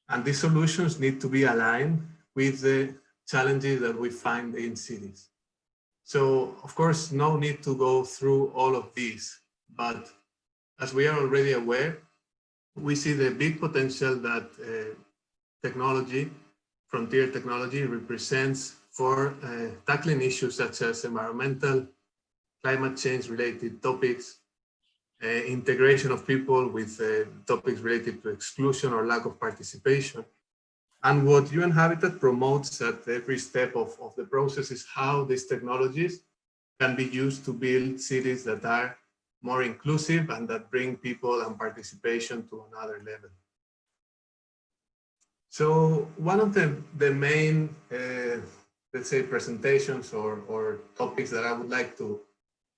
And these solutions need to be aligned with the challenges that we find in cities. So, of course, no need to go through all of these, but as we are already aware, we see the big potential that technology, frontier technology, represents for tackling issues such as environmental, climate change related topics, integration of people with topics related to exclusion or lack of participation. And what UN Habitat promotes at every step of the process is how these technologies can be used to build cities that are more inclusive and that bring people and participation to another level. So one of the main, let's say, presentations or topics that I would like to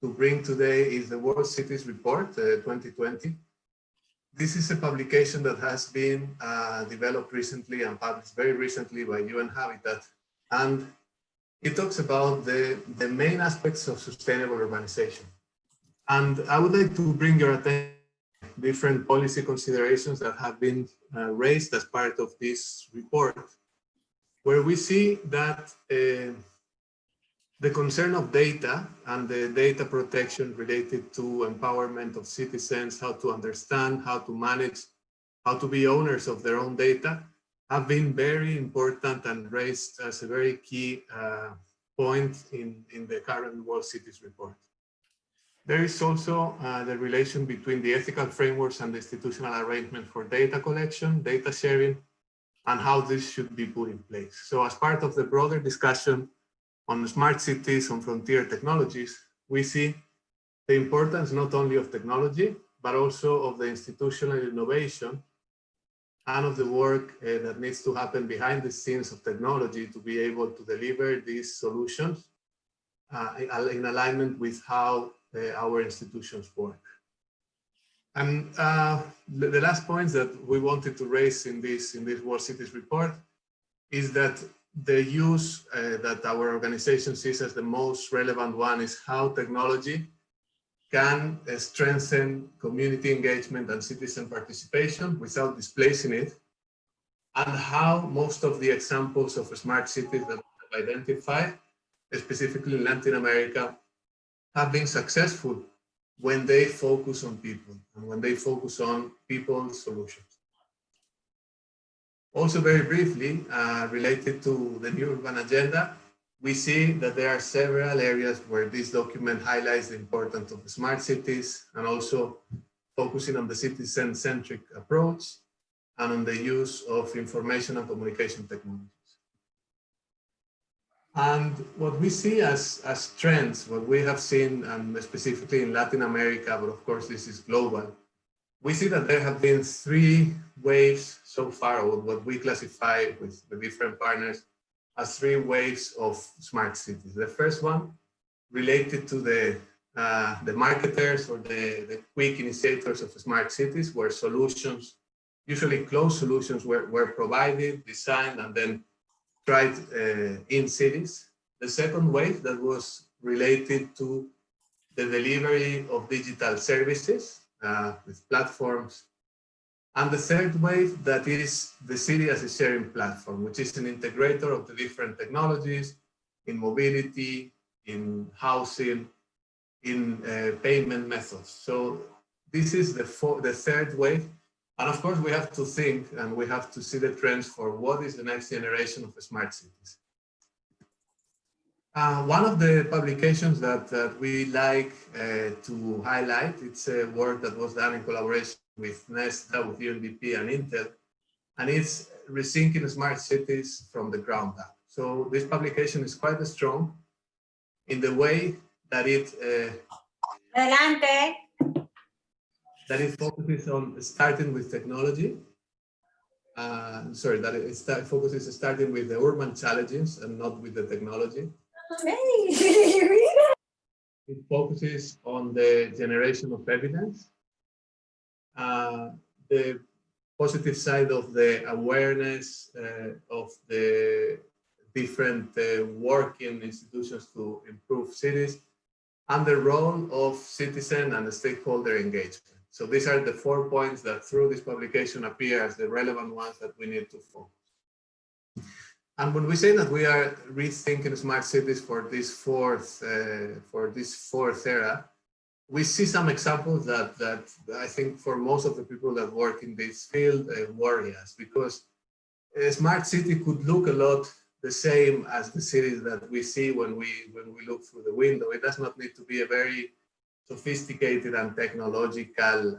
bring today is the World Cities Report 2020. This is a publication that has been developed recently and published very recently by UN Habitat. And it talks about the main aspects of sustainable urbanization. And I would like to bring your attention to different policy considerations that have been raised as part of this report, where we see that the concern of data and the data protection related to empowerment of citizens, how to understand, how to manage, how to be owners of their own data, have been very important and raised as a very key point in the current World Cities report. There is also the relation between the ethical frameworks and the institutional arrangement for data collection, data sharing, and how this should be put in place. So as part of the broader discussion on smart cities, on frontier technologies, we see the importance not only of technology, but also of the institutional innovation and of the work that needs to happen behind the scenes of technology to be able to deliver these solutions in alignment with how our institutions work. And the last point that we wanted to raise in this World Cities report is that the use that our organization sees as the most relevant one is how technology can strengthen community engagement and citizen participation without displacing it, and how most of the examples of smart cities that we have identified, specifically in Latin America, have been successful when they focus on people and when they focus on people's solutions. Also, very briefly, related to the new urban agenda, we see that there are several areas where this document highlights the importance of the smart cities and also focusing on the citizen-centric approach and on the use of information and communication technologies. And what we see as trends, what we have seen, specifically in Latin America, but of course this is global, we see that there have been 3 waves so far, or what we classify with the different partners as 3 waves of smart cities. The first one related to the marketers or the quick initiators of smart cities, where solutions, usually closed solutions, were provided, designed, and then tried in cities. The second wave that was related to the delivery of digital services with platforms. And the third wave that is the city as a sharing platform, which is an integrator of the different technologies in mobility, in housing, in payment methods. So this is the third wave. And of course, we have to think and we have to see the trends for what is the next generation of smart cities. One of the publications that we like to highlight, it's a work that was done in collaboration with NESTA, with UNDP and Intel, and it's rethinking smart cities from the ground up. So this publication is quite strong in the way that it focuses on starting with technology. Sorry, that it focuses starting with the urban challenges and not with the technology. It focuses on the generation of evidence, the positive side of the awareness of the different working institutions to improve cities, and the role of citizen and stakeholder engagement. So these are the 4 points that through this publication appear as the relevant ones that we need to focus. And when we say that we are rethinking smart cities for this fourth era, we see some examples that I think for most of the people that work in this field worry us, because a smart city could look a lot the same as the cities that we see when we look through the window. It does not need to be a very sophisticated and technological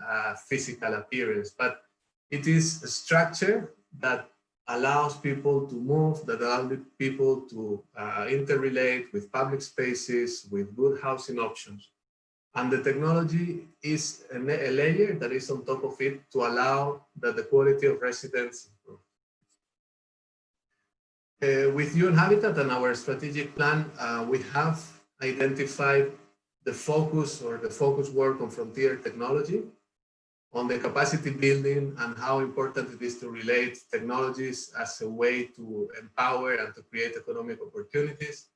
physical appearance, but it is a structure that allows people to move, that allows people to interrelate with public spaces, with good housing options. And the technology is a layer that is on top of it to allow that the quality of residence improve. With UN Habitat and our strategic plan, we have identified the focus work on frontier technology, on the capacity building and how important it is to relate technologies as a way to empower and to create economic opportunities.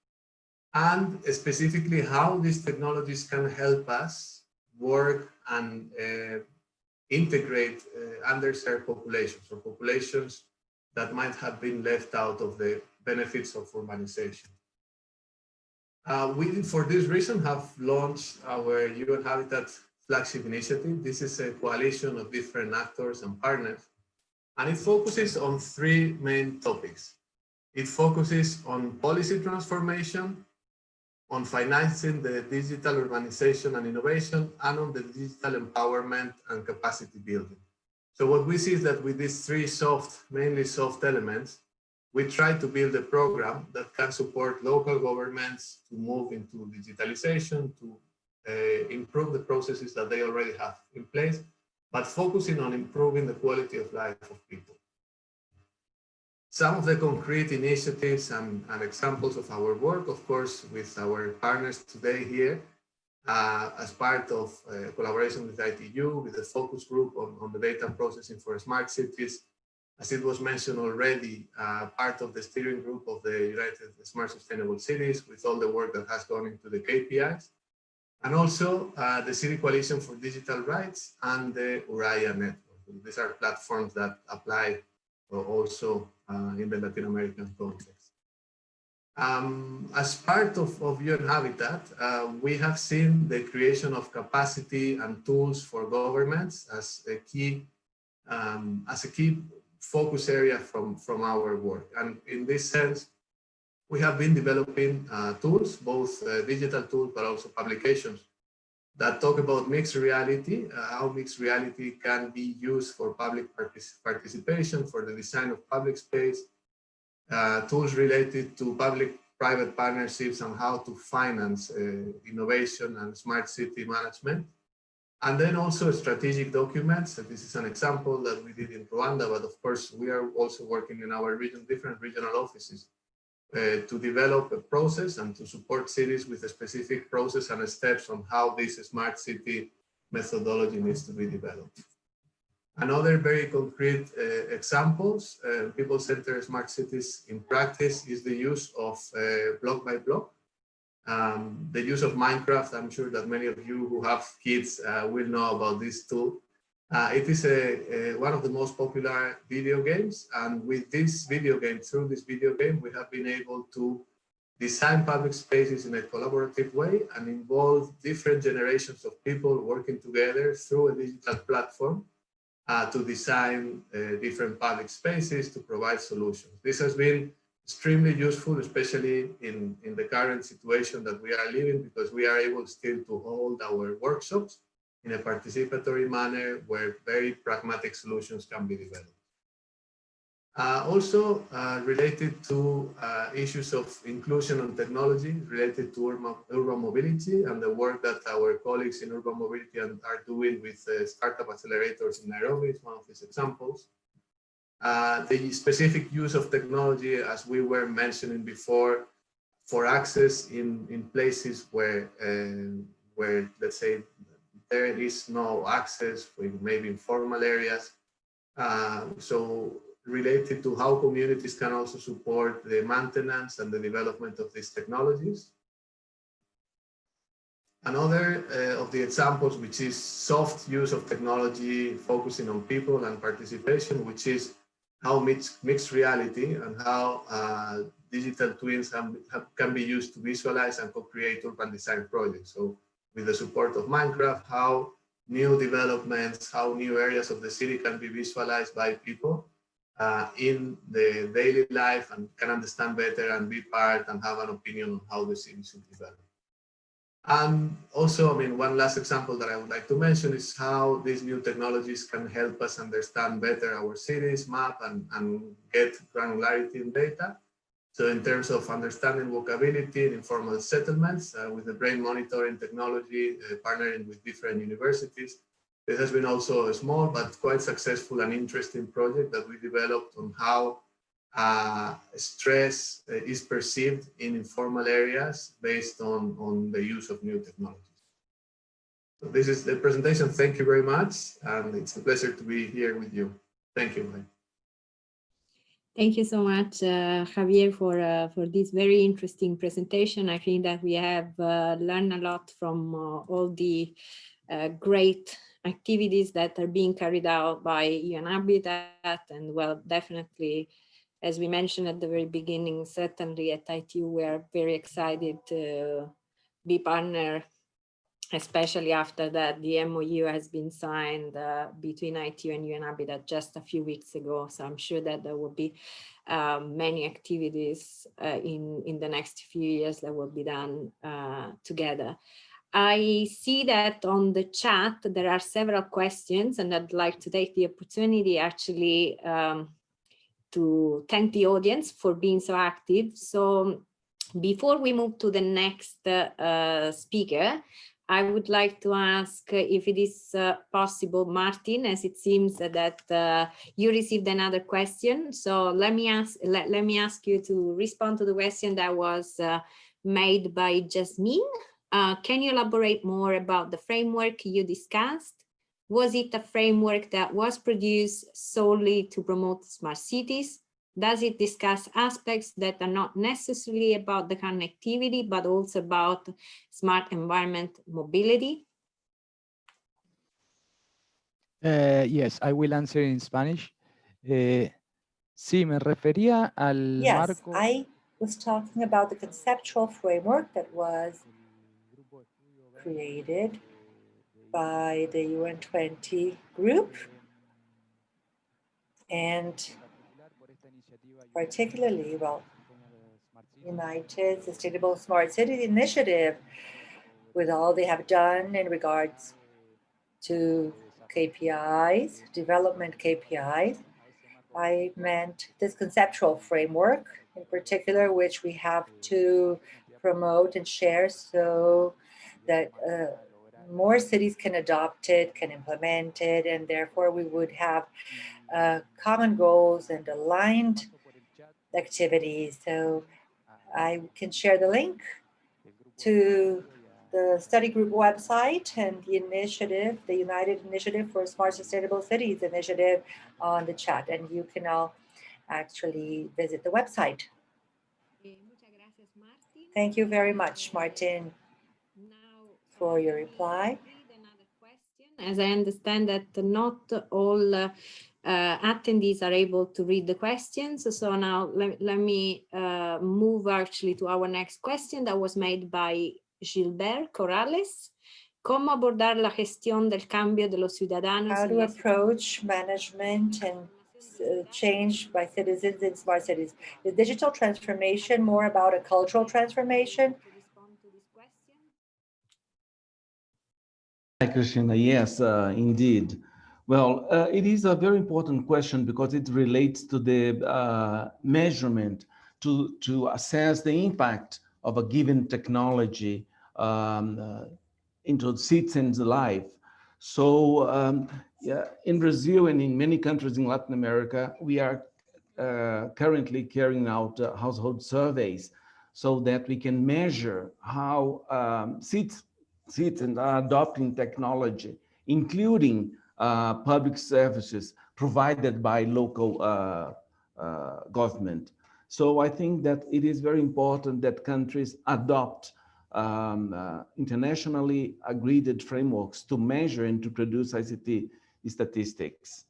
and specifically how these technologies can help us work and integrate underserved populations or populations that might have been left out of the benefits of urbanization. We, for this reason, have launched our UN Habitat flagship initiative. This is a coalition of different actors and partners, and it focuses on three main topics. It focuses on policy transformation, on financing the digital urbanization and innovation, and on the digital empowerment and capacity building. So what we see is that with these three mainly soft elements, we try to build a program that can support local governments to move into digitalization, to improve the processes that they already have in place, but focusing on improving the quality of life of people. Some of the concrete initiatives and examples of our work, of course, with our partners today here, as part of collaboration with ITU, with the focus group on the data processing for smart cities. As it was mentioned already, part of the steering group of the United Smart Sustainable Cities, with all the work that has gone into the KPIs, and also the City Coalition for Digital Rights and the URAIA network. These are platforms that apply also in the Latin American context. As part of UN Habitat, we have seen the creation of capacity and tools for governments as a key focus area from our work. And in this sense, we have been developing tools, both digital tools, but also publications that talk about mixed reality, how mixed reality can be used for public participation, for the design of public space, tools related to public-private partnerships and how to finance innovation and smart city management. And then also strategic documents. This is an example that we did in Rwanda, but of course we are also working in our region, different regional offices to develop a process and to support cities with a specific process and steps on how this smart city methodology needs to be developed. Another very concrete examples, people-centered smart cities in practice is the use of block by block. The use of Minecraft, I'm sure that many of you who have kids will know about this tool. It is one of the most popular video games, and with this video game, through this video game, we have been able to design public spaces in a collaborative way and involve different generations of people working together through a digital platform to design different public spaces to provide solutions. This has been extremely useful, especially in the current situation that we are living, because we are able still to hold our workshops in a participatory manner where very pragmatic solutions can be developed. Also related to issues of inclusion and technology related to urban mobility and the work that our colleagues in urban mobility are doing with startup accelerators in Nairobi is one of these examples. The specific use of technology, as we were mentioning before, for access in places where let's say there is no access, maybe informal areas. So related to how communities can also support the maintenance and the development of these technologies. Another of the examples, which is soft use of technology, focusing on people and participation, which is how mixed reality and how digital twins can be used to visualize and co-create urban design projects. So with the support of Minecraft, how new developments, how new areas of the city can be visualized by people in the daily life and can understand better and be part and have an opinion on how the city should develop. And also, I mean, one last example that I would like to mention is how these new technologies can help us understand better our cities, map, and get granularity in data. So in terms of understanding walkability in informal settlements, with the brain monitoring technology, partnering with different universities, this has been also a small but quite successful and interesting project that we developed on how stress is perceived in informal areas based on the use of new technologies. So this is the presentation. Thank you very much. And it's a pleasure to be here with you. Thank you. Thank you so much, Javier, for this very interesting presentation. I think that we have learned a lot from all the great activities that are being carried out by UN Habitat, and well, definitely, as we mentioned at the very beginning, certainly at ITU, we are very excited to be partner, especially after that the MOU has been signed between ITU and UN Habitat just a few weeks ago. So I'm sure that there will be many activities in the next few years that will be done together. I see that on the chat there are several questions, and I'd like to take the opportunity actually to thank the audience for being so active. So before we move to the next speaker, I would like to ask if it is possible, Martin, as it seems that you received another question. So let me ask you to respond to the question that was made by Jasmine. Can you elaborate more about the framework you discussed? Was it a framework that was produced solely to promote smart cities? Does it discuss aspects that are not necessarily about the connectivity, but also about smart environment mobility? Yes, I will answer in Spanish. Sí, me refería al Yes, marco. I was talking about the conceptual framework that was created by the UN20 group, and particularly, well, United Sustainable Smart Cities Initiative, with all they have done in regards to KPIs, development KPIs. I meant this conceptual framework in particular, which we have to promote and share so that more cities can adopt it, can implement it, and therefore we would have common goals and aligned activities. So I can share the link to the study group website and the initiative, the United Initiative for Smart Sustainable Cities initiative on the chat, and you can all actually visit the website. Thank you very much, Martin, for your reply. As I understand that not all attendees are able to read the questions. So now let me move actually to our next question that was made by Gilbert Corrales. ¿Cómo abordar la gestión del cambio de los ciudadanos? How to approach management and change by citizens in smart cities? Is digital transformation more about a cultural transformation? Hi, Christina. Yes, indeed. Well, it is a very important question because it relates to the measurement to assess the impact of a given technology into citizens' life. So yeah, in Brazil and in many countries in Latin America, we are currently carrying out household surveys so that we can measure how citizens are adopting technology, including public services provided by local government. So I think that it is very important that countries adopt internationally agreed frameworks to measure and to produce ICT statistics.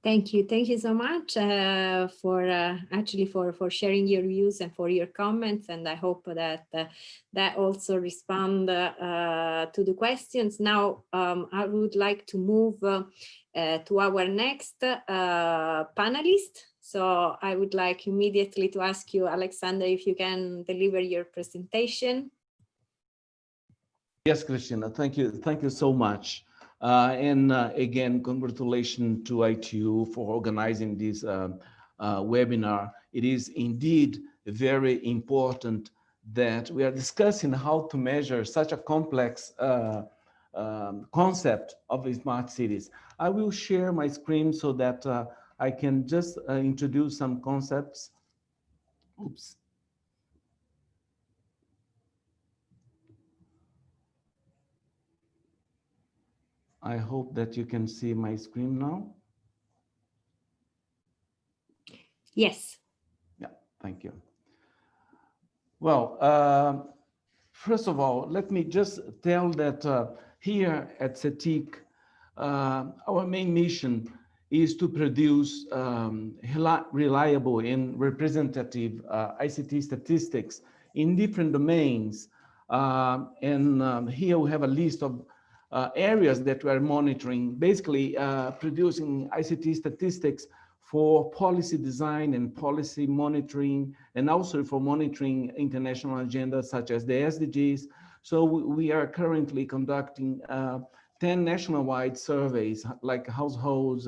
Thank you so much for actually for sharing your views and for your comments, and I hope that that also respond to the questions. Now I would like to move to our next panelist. So I would like immediately to ask you, Alexander, if you can deliver your presentation. Yes, Christina, thank you so much. And again, congratulations to ITU for organizing this webinar. It is indeed very important that we are discussing how to measure such a complex concept of smart cities. I will share my screen so that I can just introduce some concepts. Oops. I hope that you can see my screen now. Yes. Yeah, thank you. Well, first of all, let me just tell that here at Cetic, our main mission is to produce reliable and representative ICT statistics in different domains. Here we have a list of areas that we are monitoring, basically producing ICT statistics for policy design and policy monitoring, and also for monitoring international agendas such as the SDGs. So we are currently conducting 10 national-wide surveys like households,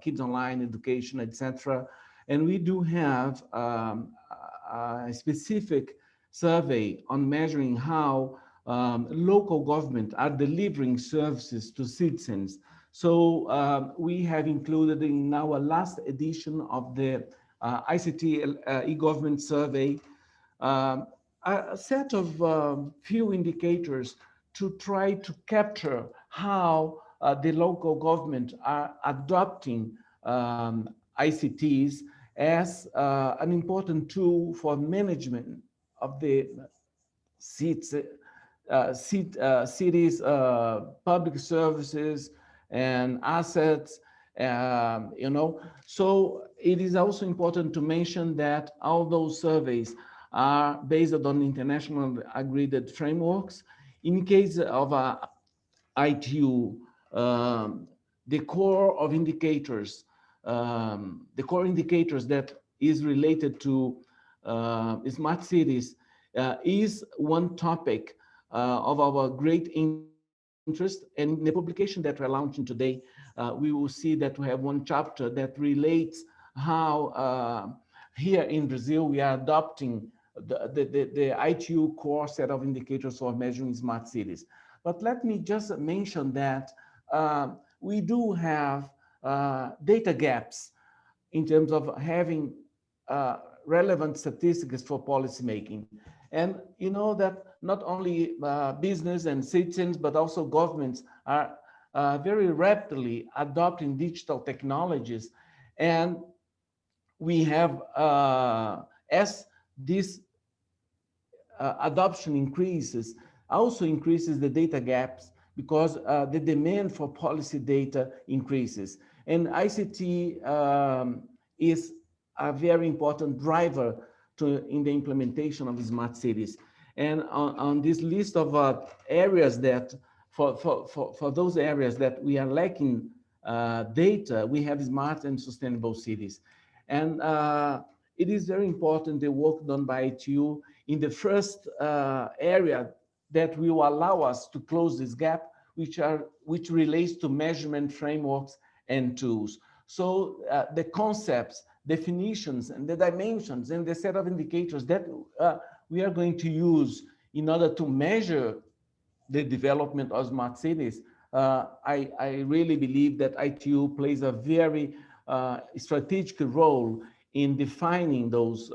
kids online education, etc. And we do have a specific survey on measuring how local government are delivering services to citizens. So we have included in our last edition of the ICT e-government survey a set of few indicators to try to capture how the local government are adopting ICTs as an important tool for management of the cities, public services and assets, So it is also important to mention that all those surveys are based on international agreed frameworks. In case of ITU, the core of indicators, that is related to smart cities is one topic of our great interest. And in the publication that we're launching today, we will see that we have one chapter that relates how here in Brazil we are adopting the ITU core set of indicators for measuring smart cities. But let me just mention that we do have data gaps in terms of having relevant statistics for policymaking. And you know that not only business and citizens, but also governments are very rapidly adopting digital technologies. And we have, as this adoption increases, also increases the data gaps because the demand for policy data increases. And ICT is a very important driver in the implementation of smart cities. And on this list of areas that, for those areas that we are lacking data, we have smart and sustainable cities. And it is very important, the work done by ITU in the first area that will allow us to close this gap, which relates to measurement frameworks and tools. So the concepts, definitions, and the dimensions, and the set of indicators that we are going to use in order to measure the development of smart cities, I really believe that ITU plays a very strategic role in defining those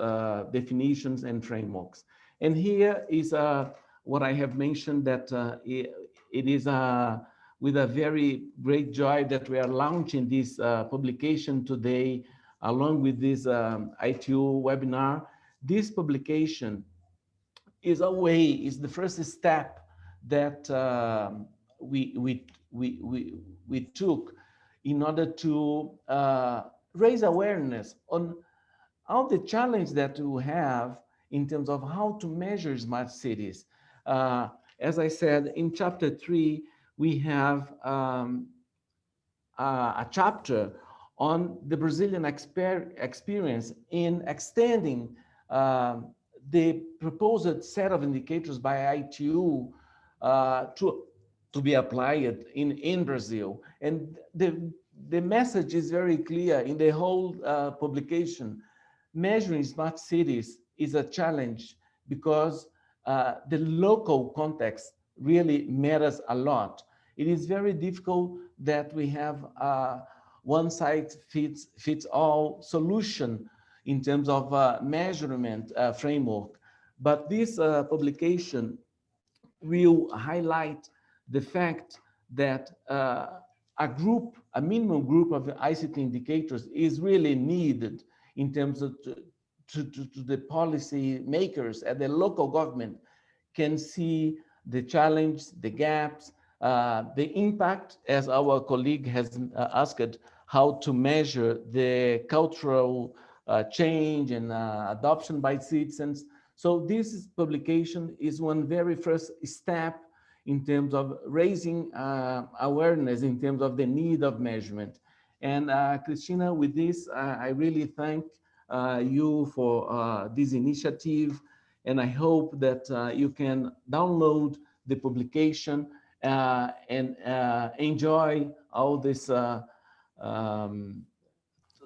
definitions and frameworks. And here is what I have mentioned, that it is with a very great joy that we are launching this publication today, along with this ITU webinar. This publication is the first step that we took in order to raise awareness on all the challenge that we have in terms of how to measure smart cities. As I said, in chapter 3, we have a chapter on the Brazilian experience in extending the proposed set of indicators by ITU to be applied in Brazil. And the message is very clear in the whole publication. Measuring smart cities is a challenge because the local context really matters a lot. It is very difficult that we have one size fits all solution in terms of measurement framework. But this publication will highlight the fact that a minimum group of ICT indicators is really needed in terms of to the policy makers at the local government can see the challenge, the gaps, the impact, as our colleague has asked, how to measure the cultural change and adoption by citizens. So this publication is one very first step in terms of raising awareness in terms of the need of measurement. And Cristina, with this, I really thank you for this initiative. And I hope that you can download the publication and enjoy all these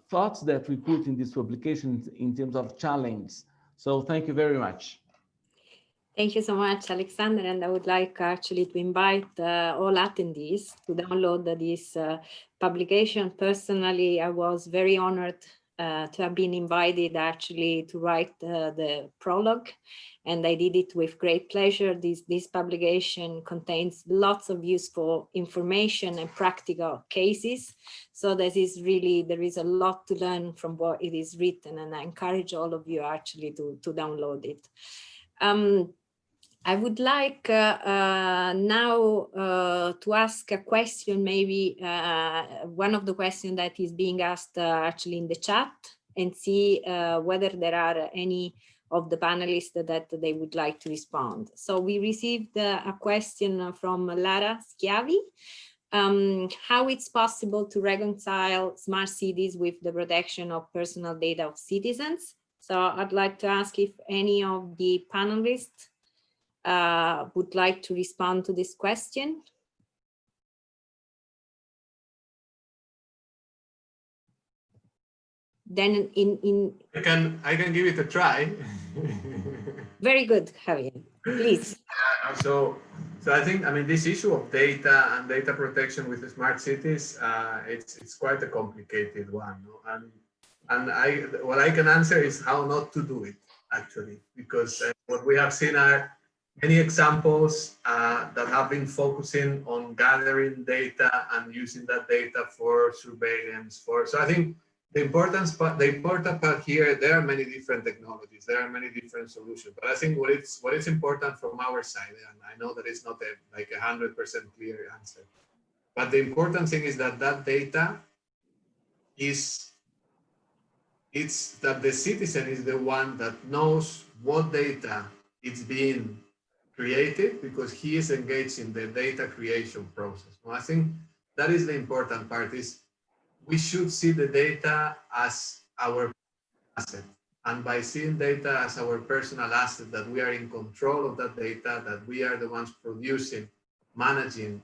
thoughts that we put in this publication in terms of challenge. So thank you very much. Thank you so much, Alexander. And I would like actually to invite all attendees to download this publication. Personally, I was very honored to have been invited actually to write the prologue, and I did it with great pleasure. This publication contains lots of useful information and practical cases. So this is really, there is a lot to learn from what it is written, and I encourage all of you actually to download it. I would like now to ask a question, maybe one of the questions that is being asked actually in the chat, and see whether there are any of the panelists that they would like to respond. So we received a question from Lara Schiavi. How it's possible to reconcile smart cities with the protection of personal data of citizens? So I'd like to ask if any of the panelists would like to respond to this question. Then I can give it a try. Very good, Javier. Please. So I think, I mean, this issue of data and data protection with the smart cities, it's quite a complicated one, no? And what I can answer is how not to do it, actually, because what we have seen are many examples that have been focusing on gathering data and using that data for surveillance. So I think the important part here, there are many different technologies, there are many different solutions. But I think what is important from our side, and I know that it's not like 100% clear answer, but the important thing is that that data it's that the citizen is the one that knows what data is being created, because he is engaged in the data creation process. Well, I think that is the important part, is we should see the data as our asset. And by seeing data as our personal asset, that we are in control of that data, that we are the ones producing, managing,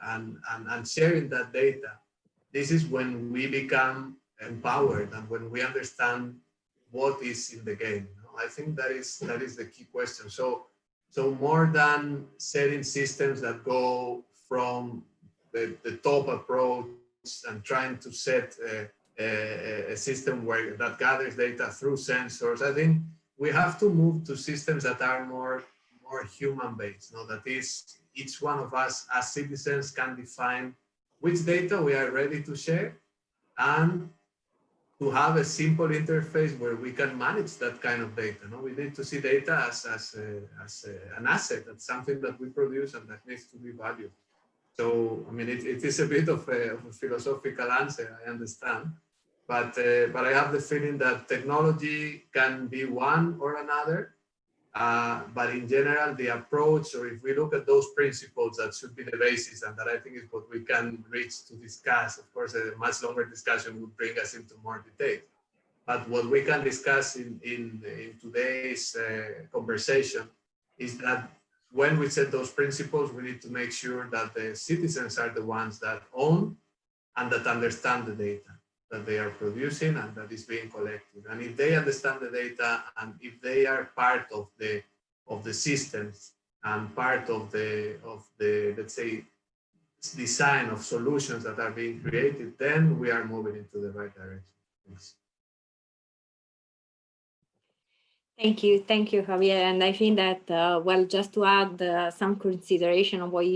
and sharing that data, this is when we become empowered and when we understand what is in the game. I think that is the key question. So more than setting systems that go from the top approach and trying to set a system that gathers data through sensors, I think we have to move to systems that are more human-based. That is, each one of us as citizens can define which data we are ready to share, and to have a simple interface where we can manage that kind of data. We need to see data as an asset, as something that we produce and that needs to be valued. So, I mean, it is a bit of a philosophical answer, I understand, but I have the feeling that technology can be one or another, but in general, the approach, or if we look at those principles, that should be the basis, and that I think is what we can reach to discuss. Of course, a much longer discussion would bring us into more detail. But what we can discuss in today's conversation is that when we set those principles, we need to make sure that the citizens are the ones that own and that understand the data that they are producing and that is being collected. And if they understand the data, and if they are part of the systems and part of the let's say design of solutions that are being created, then we are moving into the right direction. Thanks. Thank you, Javier. And I think that, well, just to add some consideration on what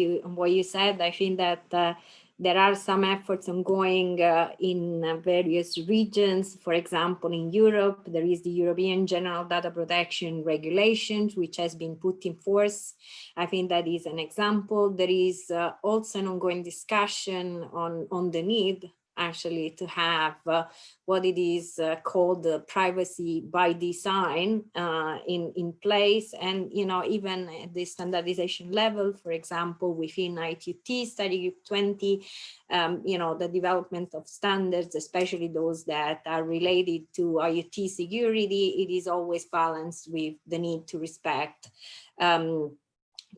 you said, I think that There are some efforts ongoing in various regions. For example, in Europe, there is the European General Data Protection Regulations, which has been put in force. I think that is an example. There is also an ongoing discussion on the need actually to have what it is called privacy by design in place. And, you know, even at the standardization level, for example, within ITUT Study Group 20, you know, the development of standards, especially those that are related to IoT security, it is always balanced with the need to respect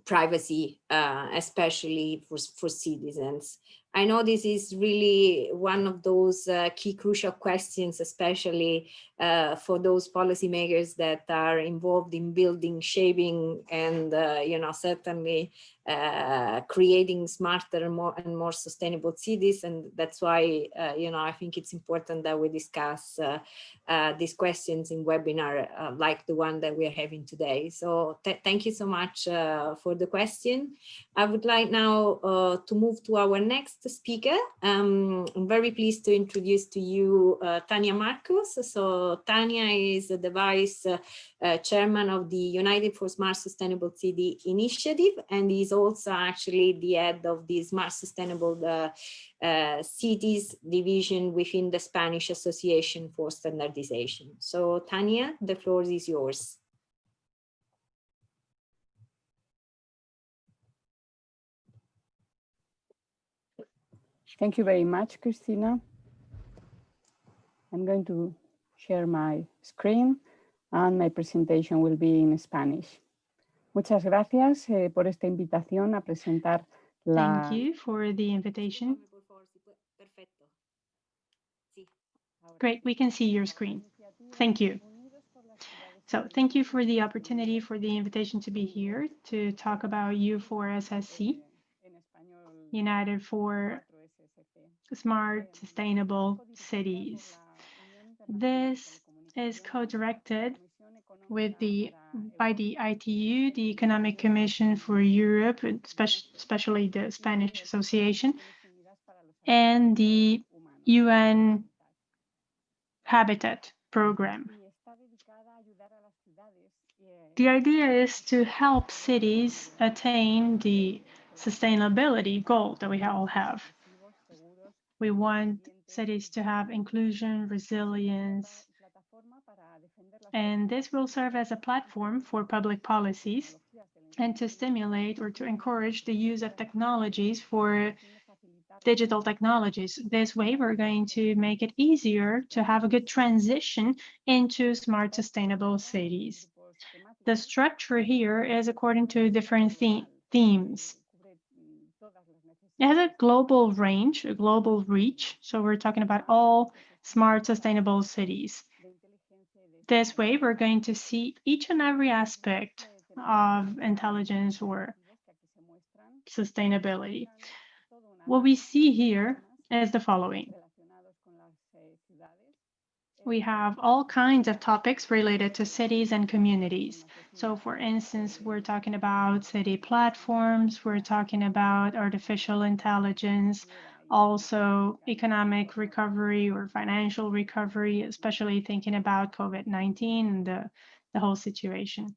privacy, especially for citizens. I know this is really one of those key crucial questions, especially for those policymakers that are involved in building, shaping, and you know, certainly creating smarter and more sustainable cities. And that's why you know, I think it's important that we discuss these questions in webinar like the one that we are having today. So thank you so much for the question. I would like now to move to our next speaker. I'm very pleased to introduce to you Tania Marcos. So Tania is the Vice Chairman of the United for Smart Sustainable City Initiative, and is also actually the head of the Smart Sustainable Cities division within the Spanish Association for Standardization. So Tania, the floor is yours. Thank you very much, Cristina. I'm going to share my screen and my presentation will be in Spanish. Muchas gracias por esta invitación a presentar la... Thank you for the invitation. Great, we can see your screen. Thank you. So thank you for the opportunity, for the invitation to be here to talk about U4SSC, United for Smart Sustainable Cities. This is co-directed with by the ITU, the Economic Commission for Europe, especially the Spanish Association, and the UN Habitat Program. The idea is to help cities attain the sustainability goal that we all have. We want cities to have inclusion, resilience, and this will serve as a platform for public policies and to stimulate or to encourage the use of technologies for digital technologies. This way, we're going to make it easier to have a good transition into smart, sustainable cities. The structure here is according to different themes. It has a global range, a global reach. So we're talking about all smart, sustainable cities. This way, we're going to see each and every aspect of intelligence or sustainability. What we see here is the following. We have all kinds of topics related to cities and communities. So for instance, we're talking about city platforms, we're talking about artificial intelligence, also economic recovery or financial recovery, especially thinking about COVID-19 and the whole situation.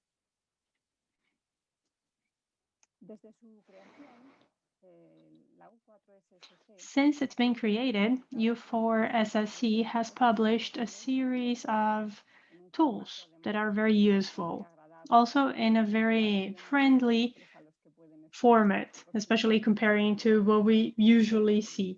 Since it's been created, U4SSC has published a series of tools that are very useful, also in a very friendly format, especially comparing to what we usually see.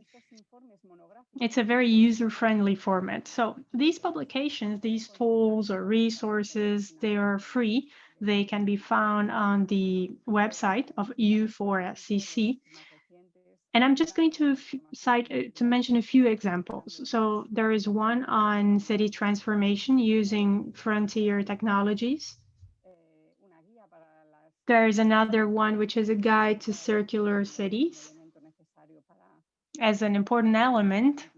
It's a very user-friendly format. So these publications, these tools or resources, they are free. They can be found on the website of U4SCC. And I'm just going to mention a few examples. So there is one on city transformation using frontier technologies. There is another one, which is a guide to circular cities as an important element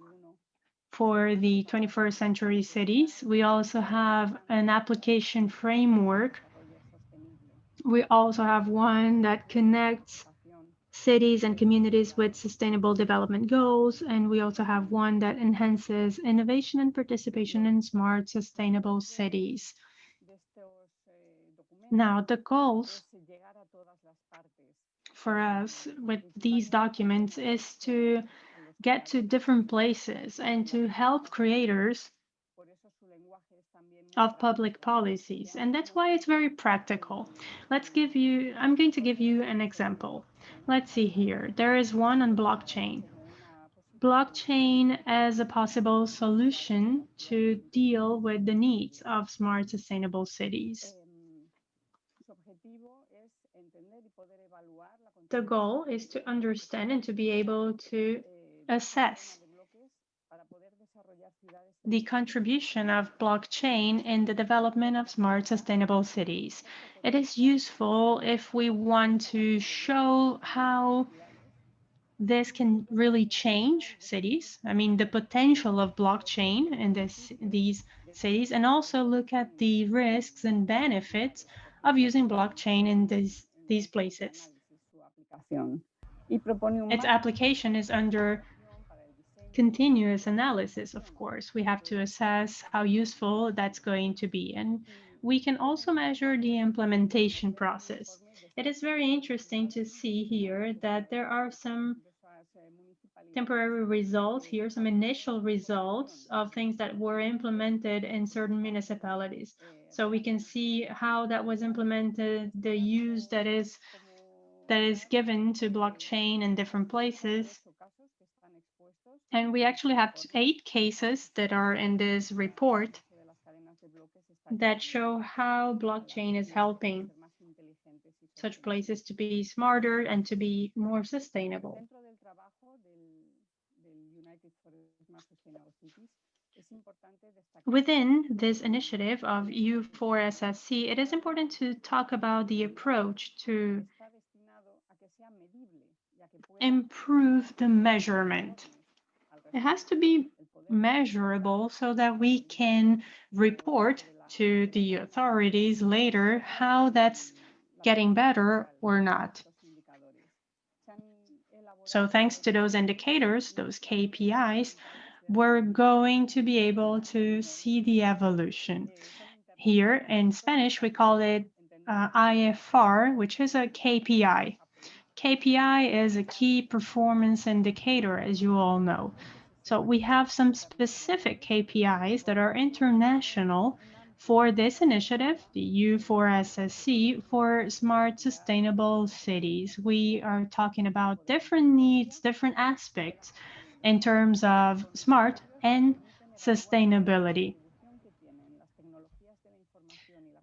for the 21st century cities. We also have an application framework. We also have one that connects cities and communities with sustainable development goals. And we also have one that enhances innovation and participation in smart, sustainable cities. Now, the goals for us with these documents is to get to different places and to help creators of public policies. And that's why it's very practical. I'm going to give you an example. Let's see here. There is one on blockchain. Blockchain as a possible solution to deal with the needs of smart, sustainable cities. The goal is to understand and to be able to assess the contribution of blockchain in the development of smart, sustainable cities. It is useful if we want to show how this can really change cities. I mean, the potential of blockchain in these cities, and also look at the risks and benefits of using blockchain in these places. Its application is under continuous analysis, of course. We have to assess how useful that's going to be. And we can also measure the implementation process. It is very interesting to see here that there are some temporary results here, some initial results of things that were implemented in certain municipalities. So we can see how that was implemented, the use that is given to blockchain in different places. And we actually have 8 cases that are in this report that show how blockchain is helping such places to be smarter and to be more sustainable. Within this initiative of U4SSC, it is important to talk about the approach to improve the measurement. It has to be measurable so that we can report to the authorities later how that's getting better or not. So thanks to those indicators, those KPIs, we're going to be able to see the evolution. Here in Spanish, we call it IFR, which is a KPI. KPI is a key performance indicator, as you all know. So we have some specific KPIs that are international for this initiative, the U4SSC, for smart, sustainable cities. We are talking about different needs, different aspects in terms of smart and sustainability.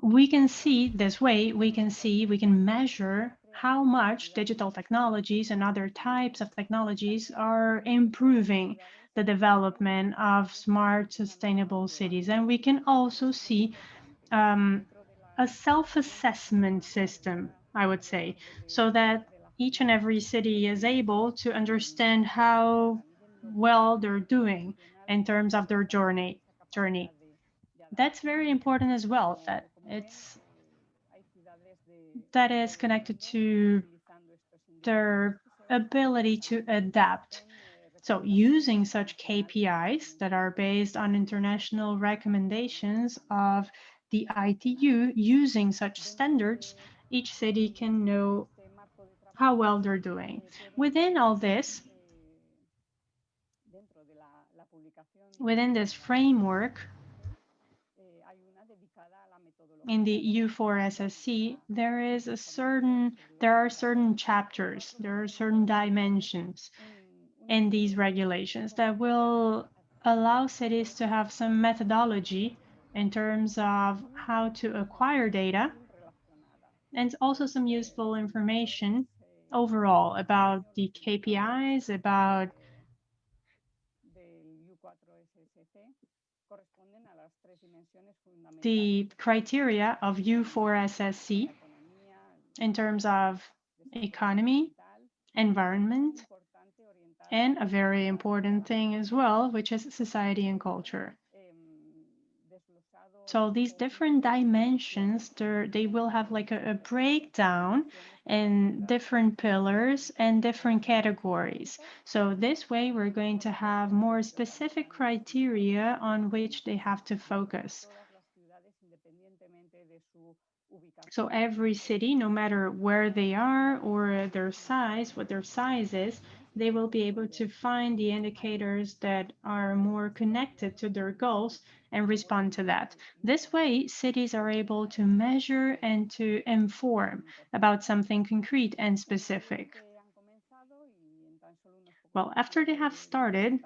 We can see this way, we can measure how much digital technologies and other types of technologies are improving the development of smart, sustainable cities. And we can also see a self-assessment system, I would say, so that each and every city is able to understand how well they're doing in terms of their journey. That's very important as well, that is connected to their ability to adapt. So using such KPIs that are based on international recommendations of the ITU, using such standards, each city can know how well they're doing. Within all this, within this framework, in the U4SSC, there are certain chapters, there are certain dimensions in these regulations that will allow cities to have some methodology in terms of how to acquire data, and also some useful information overall about the KPIs, about the criteria of U4SSC in terms of economy, environment, and a very important thing as well, which is society and culture. So these different dimensions, they will have like a breakdown in different pillars and different categories. So this way we're going to have more specific criteria on which they have to focus. So every city, no matter where they are or their size, what their size is, they will be able to find the indicators that are more connected to their goals and respond to that. This way, cities are able to measure and to inform about something concrete and specific. Well, after they have started,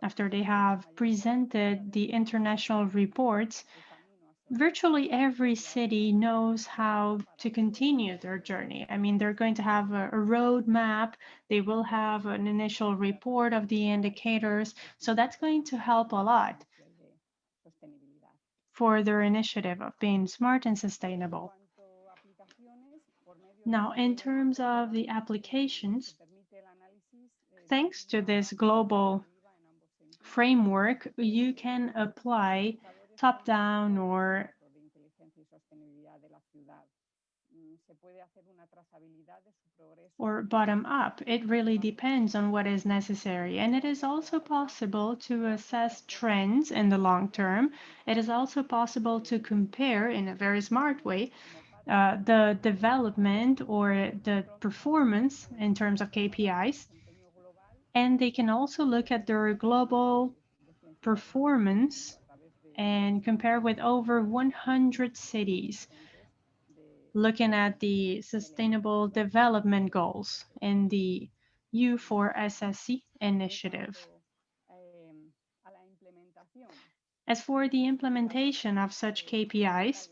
after they have presented the international reports, virtually every city knows how to continue their journey. I mean, they're going to have a roadmap. They will have an initial report of the indicators. So that's going to help a lot for their initiative of being smart and sustainable. Now, in terms of the applications, thanks to this global framework, you can apply top-down or bottom-up. It really depends on what is necessary. And it is also possible to assess trends in the long term. It is also possible to compare in a very smart way the development or the performance in terms of KPIs. And they can also look at their global performance and compare with over 100 cities, looking at the Sustainable Development Goals in the U4SSC initiative. As for the implementation of such KPIs,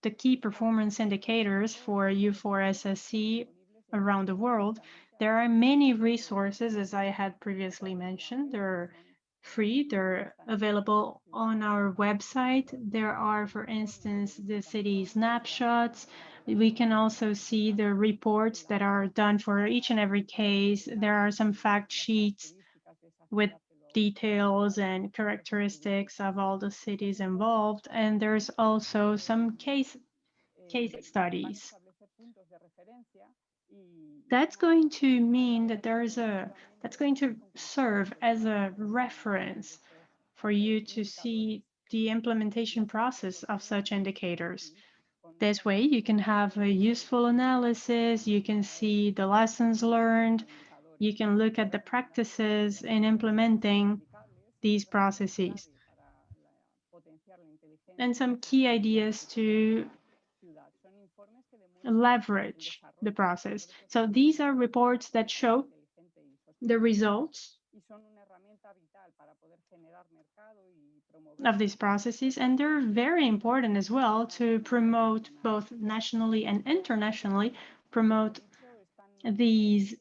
the key performance indicators for U4SSC around the world, there are many resources, as I had previously mentioned. They're free, they're available on our website. There are, for instance, the city snapshots. We can also see the reports that are done for each and every case. There are some fact sheets with details and characteristics of all the cities involved. And there's also some case studies. That's going to mean that that's going to serve as a reference for you to see the implementation process of such indicators. This way, you can have a useful analysis, you can see the lessons learned, you can look at the practices in implementing these processes, and some key ideas to leverage the process. So these are reports that show the results of these processes, and they're very important as well to promote both nationally and internationally, promote these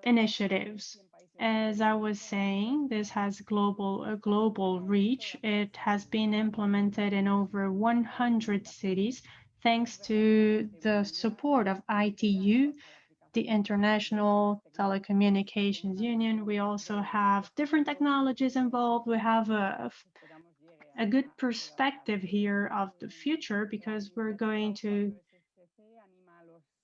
initiatives. As I was saying, this has a global reach. It has been implemented in over 100 cities, thanks to the support of ITU, the International Telecommunications Union. We also have different technologies involved. We have a good perspective here of the future, because we're going to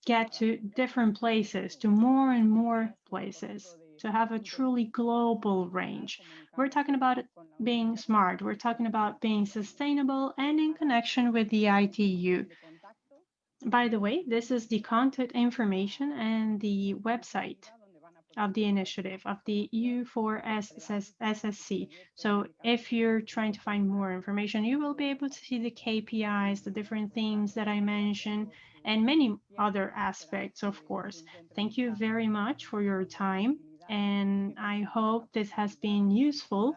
get to different places, to more and more places, to have a truly global range. We're talking about being smart. We're talking about being sustainable and in connection with the ITU. By the way, this is the contact information and the website of the initiative, of the U4SSC. So if you're trying to find more information, you will be able to see the KPIs, the different themes that I mentioned, and many other aspects, of course. Thank you very much for your time, and I hope this has been useful.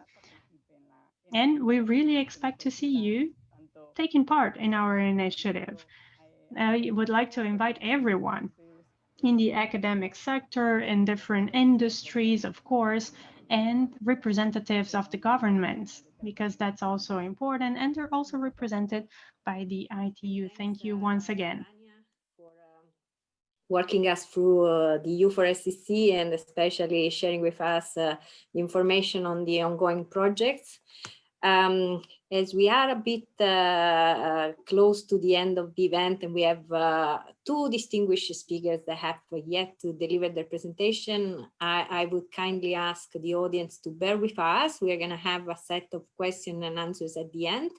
And we really expect to see you taking part in our initiative. I would like to invite everyone in the academic sector, in different industries, of course, and representatives of the governments, because that's also important, and they're also represented by the ITU. Thank you once again. working us through the U4SCC and especially sharing with us the information on the ongoing projects. As we are a bit close to the end of the event and we have two distinguished speakers that have yet to deliver their presentation, I would kindly ask the audience to bear with us. We are going to have a set of questions and answers at the end.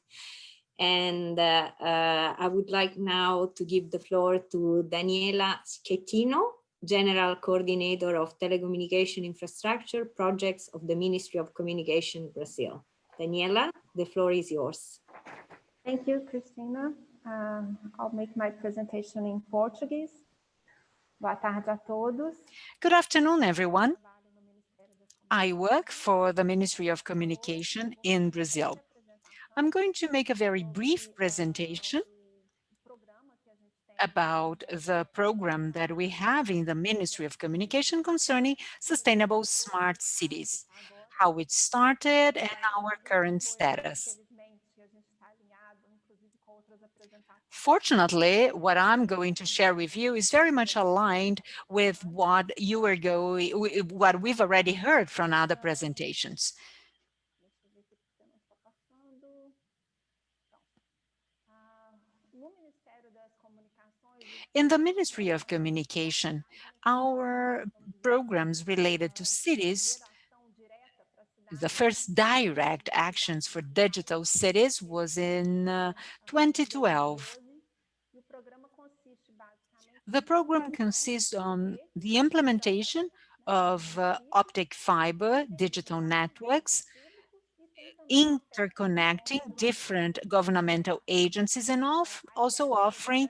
And I would like now to give the floor to Daniela Schettino, General Coordinator of Telecommunication Infrastructure Projects of the Ministry of Communication, Brazil. Daniela, the floor is yours. Thank you, Cristina. I'll make my presentation in Portuguese. Boa tarde a todos. Good afternoon, everyone. I work for the Ministry of Communication in Brazil. I'm going to make a very brief presentation about the program that we have in the Ministry of Communication concerning sustainable smart cities, how it started and our current status. Fortunately, what I'm going to share with you is very much aligned with what we've already heard from other presentations. In the Ministry of Communication, our programs related to cities, the first direct actions for digital cities was in 2012. The program consists on the implementation of optic fiber digital networks, interconnecting different governmental agencies and also offering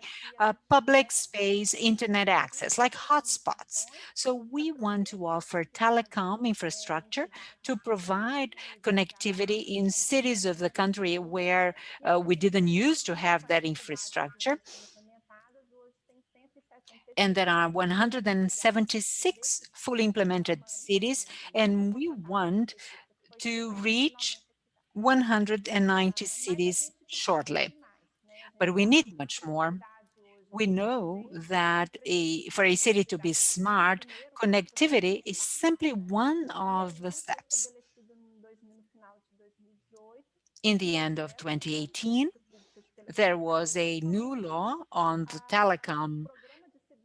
public space internet access, like hotspots. So we want to offer telecom infrastructure to provide connectivity in cities of the country where we didn't used to have that infrastructure. And there are 176 fully implemented cities, and we want to reach 190 cities shortly. But we need much more. We know that for a city to be smart, connectivity is simply one of the steps. In the end of 2018, there was a new law on the telecom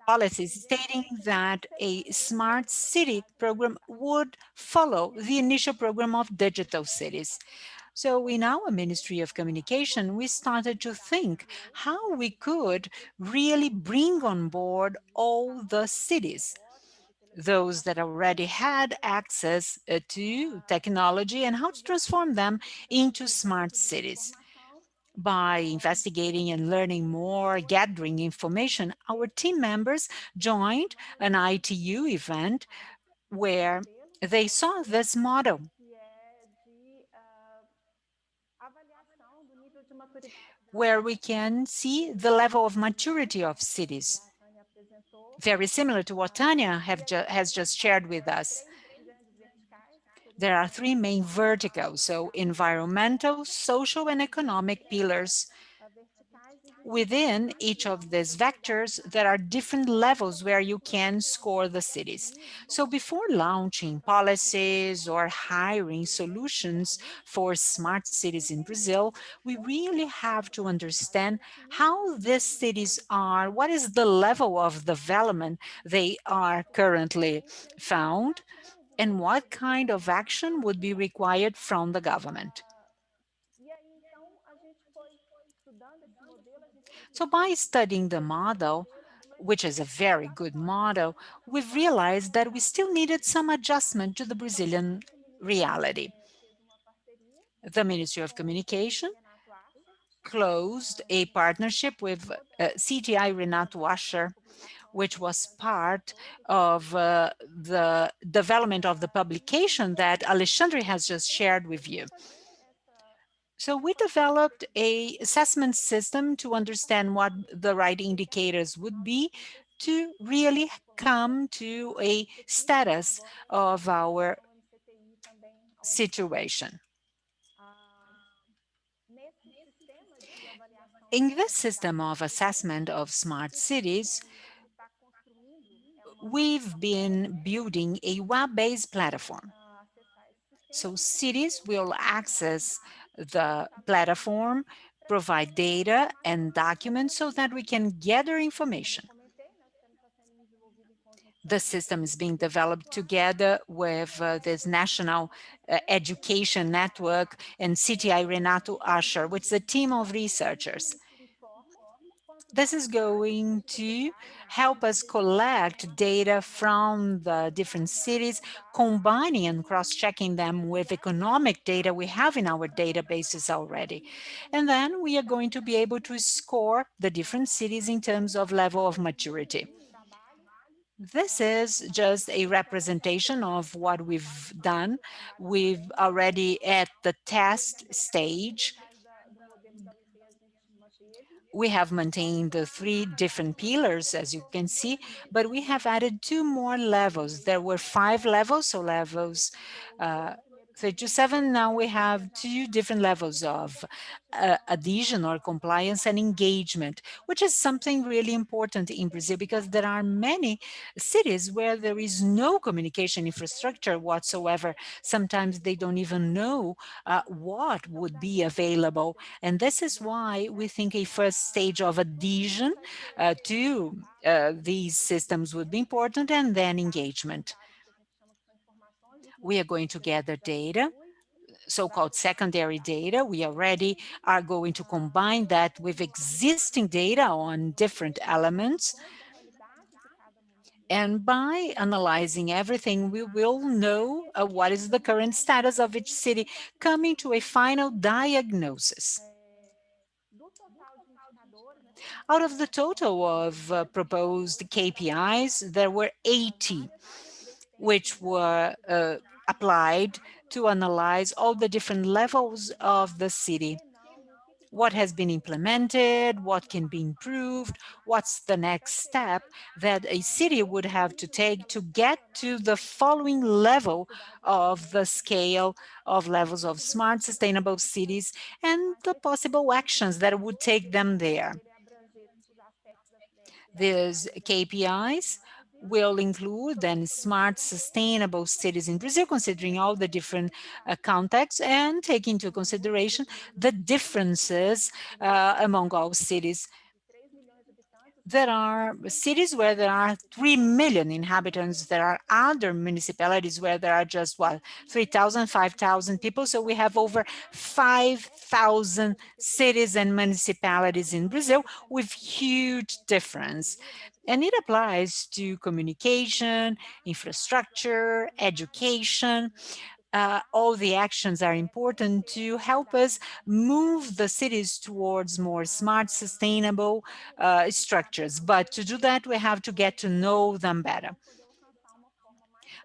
policies stating that a smart city program would follow the initial program of digital cities. So in our Ministry of Communication, we started to think how we could really bring on board all the cities, those that already had access to technology, and how to transform them into smart cities. By investigating and learning more, gathering information, our team members joined an ITU event where they saw this model, where we can see the level of maturity of cities, very similar to what Tanya has just shared with us. There are three main verticals, so environmental, social, and economic pillars. Within each of these vectors, there are different levels where you can score the cities. So before launching policies or hiring solutions for smart cities in Brazil, we really have to understand how these cities are, what is the level of development they are currently found, and what kind of action would be required from the government. So by studying the model, which is a very good model, we've realized that we still needed some adjustment to the Brazilian reality. The Ministry of Communication closed a partnership with CTI Renato Asher, which was part of the development of the publication that Alexandre has just shared with you. So we developed an assessment system to understand what the right indicators would be to really come to a status of our situation. In this system of assessment of smart cities, we've been building a web-based platform. So cities will access the platform, provide data and documents so that we can gather information. The system is being developed together with this national education network and CTI Renato Asher, which is a team of researchers. This is going to help us collect data from the different cities, combining and cross-checking them with economic data we have in our databases already. And then we are going to be able to score the different cities in terms of level of maturity. This is just a representation of what we've done. We've already at the test stage. We have maintained the 3 different pillars, as you can see, but we have added 2 more levels. There were 5 levels, so levels 3 to 7. Now we have 2 different levels of adhesion or compliance and engagement, which is something really important in Brazil because there are many cities where there is no communication infrastructure whatsoever. Sometimes they don't even know what would be available. And this is why we think a first stage of adhesion to these systems would be important, and then engagement. We are going to gather data, so-called secondary data. We already are going to combine that with existing data on different elements. And by analyzing everything, we will know what is the current status of each city, coming to a final diagnosis. Out of the total of proposed KPIs, there were 80, which were applied to analyze all the different levels of the city. What has been implemented, what can be improved, what's the next step that a city would have to take to get to the following level of the scale of levels of smart, sustainable cities, and the possible actions that would take them there. These KPIs will include then smart, sustainable cities in Brazil, considering all the different contexts and take into consideration the differences among all cities. There are cities where there are 3 million inhabitants. There are other municipalities where there are just, 3,000, 5,000 people. So we have over 5,000 cities and municipalities in Brazil with huge difference. And it applies to communication, infrastructure, education. All the actions are important to help us move the cities towards more smart, sustainable structures. But to do that, we have to get to know them better.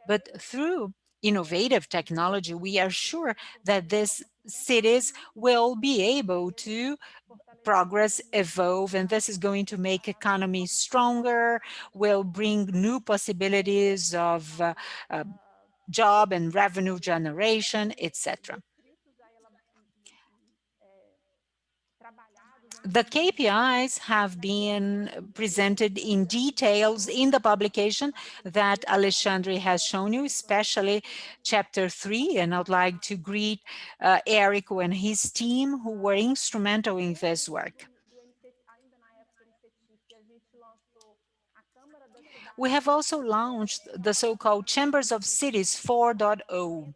But through innovative technology, we are sure that these cities will be able to progress, evolve, and this is going to make economy stronger, will bring new possibilities of job and revenue generation, etc. The KPIs have been presented in details in the publication that Alexandre has shown you, especially chapter 3, and I'd like to greet Erico and his team who were instrumental in this work. We have also launched the so-called Chambers of Cities 4.0.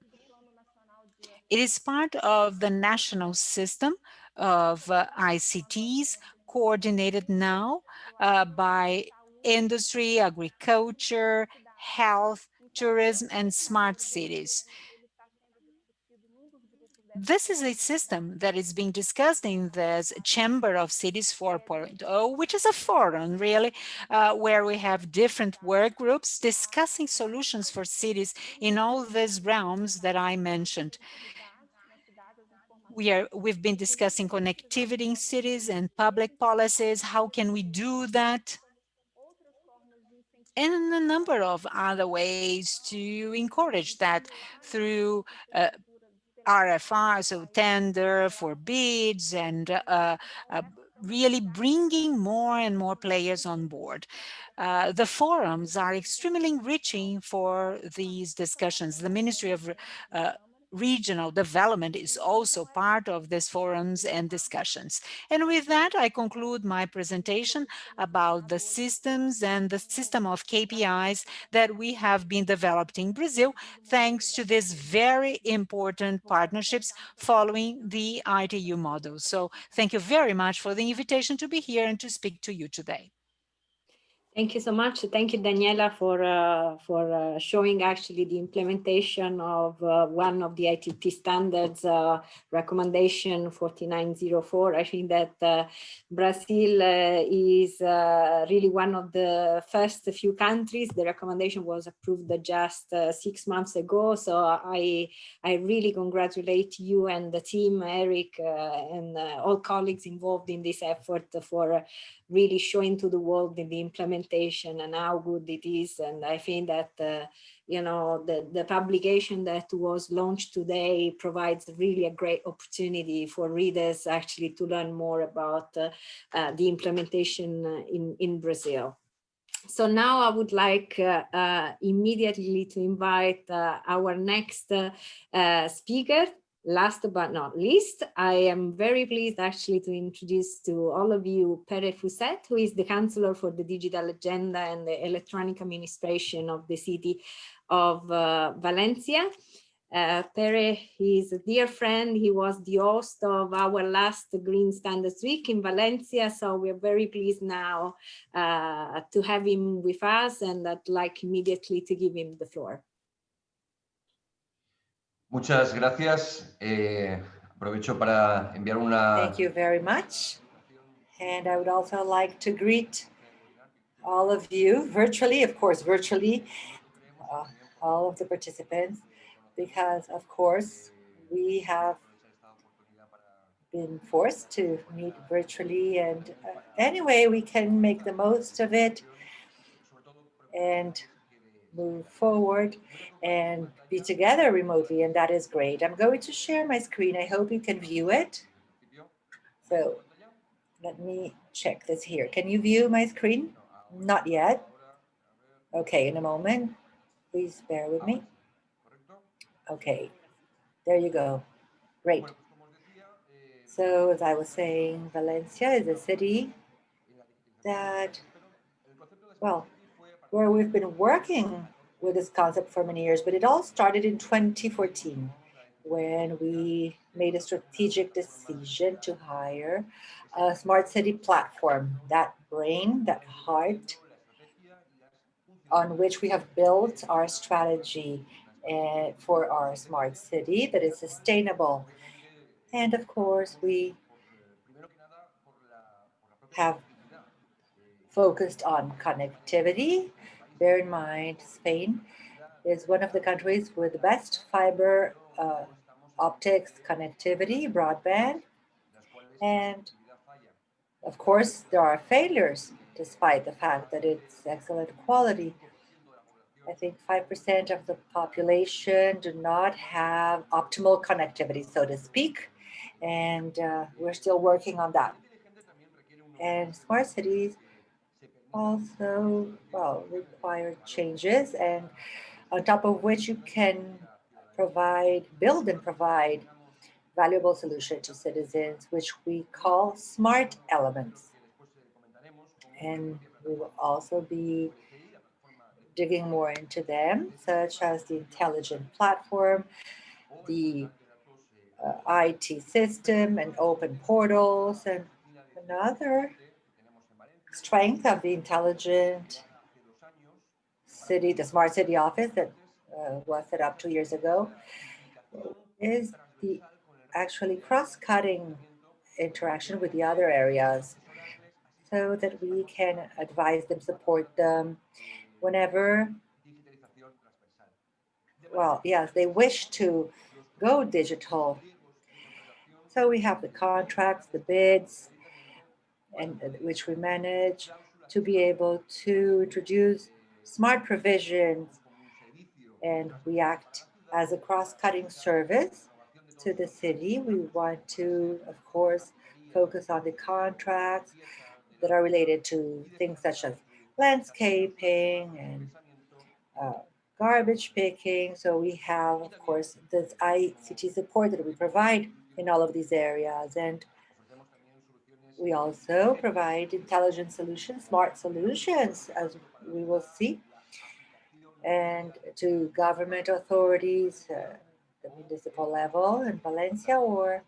It is part of the national system of ICTs coordinated now by industry, agriculture, health, tourism, and smart cities. This is a system that is being discussed in this Chamber of Cities 4.0, which is a forum, really, where we have different work groups discussing solutions for cities in all these realms that I mentioned. We've been discussing connectivity in cities and public policies. How can we do that? And a number of other ways to encourage that through RFR, so tender for bids and really bringing more and more players on board. The forums are extremely enriching for these discussions. The Ministry of Regional Development is also part of these forums and discussions. And with that, I conclude my presentation about the systems and the system of KPIs that we have been developed in Brazil, thanks to these very important partnerships following the ITU model. So thank you very much for the invitation to be here and to speak to you today. Thank you so much. Thank you, Daniela, for showing actually the implementation of one of the ITT standards, recommendation 4904. I think that Brazil is really one of the first few countries. The recommendation was approved just 6 months ago. So I really congratulate you and the team, Eric, and all colleagues involved in this effort for really showing to the world the implementation and how good it is. And I think that, you know, the publication that was launched today provides really a great opportunity for readers actually to learn more about the implementation in Brazil. So now I would like immediately to invite our next speaker. Last but not least, I am very pleased actually to introduce to all of you Pere Fuset, who is the Counselor for the Digital Agenda and the Electronic Administration of the city of Valencia. Pere is a dear friend. He was the host of our last Green Standards Week in Valencia, so we're very pleased now to have him with us, and I'd like immediately to give him the floor. Muchas gracias. Aprovecho para enviar una... Thank you very much. And I would also like to greet all of you virtually, of course, virtually, all of the participants, because of course we have been forced to meet virtually, and anyway, we can make the most of it and move forward and be together remotely, and that is great. I'm going to share my screen. I hope you can view it. So let me check this here. Can you view my screen? Not yet. Okay, in a moment. Please bear with me. Okay, there you go. Great. So as I was saying, Valencia is a city that, well, where we've been working with this concept for many years, but it all started in 2014 when we made a strategic decision to hire a smart city platform, that brain, that heart on which we have built our strategy for our smart city that is sustainable. And of course, we have focused on connectivity. Bear in mind, Spain is one of the countries with the best fiber optics connectivity, broadband. And of course, there are failures, despite the fact that it's excellent quality. I think 5% of the population do not have optimal connectivity, so to speak. And we're still working on that. And smart cities also, well, require changes, and on top of which you can build and provide valuable solution to citizens, which we call smart elements. And we will also be digging more into them, such as the intelligent platform, the IT system, and open portals, and another strength of the intelligent city, the smart city office that was set up 2 years ago, is the actually cross-cutting interaction with the other areas so that we can advise them, support them whenever, well, yes, they wish to go digital. So we have the contracts, the bids, and which we manage to be able to introduce smart provisions, and we act as a cross-cutting service to the city. We want to, of course, focus on the contracts that are related to things such as landscaping and garbage picking. So we have, of course, this ICT support that we provide in all of these areas. And we also provide intelligent solutions, smart solutions, as we will see, and to government authorities, the municipal level in Valencia or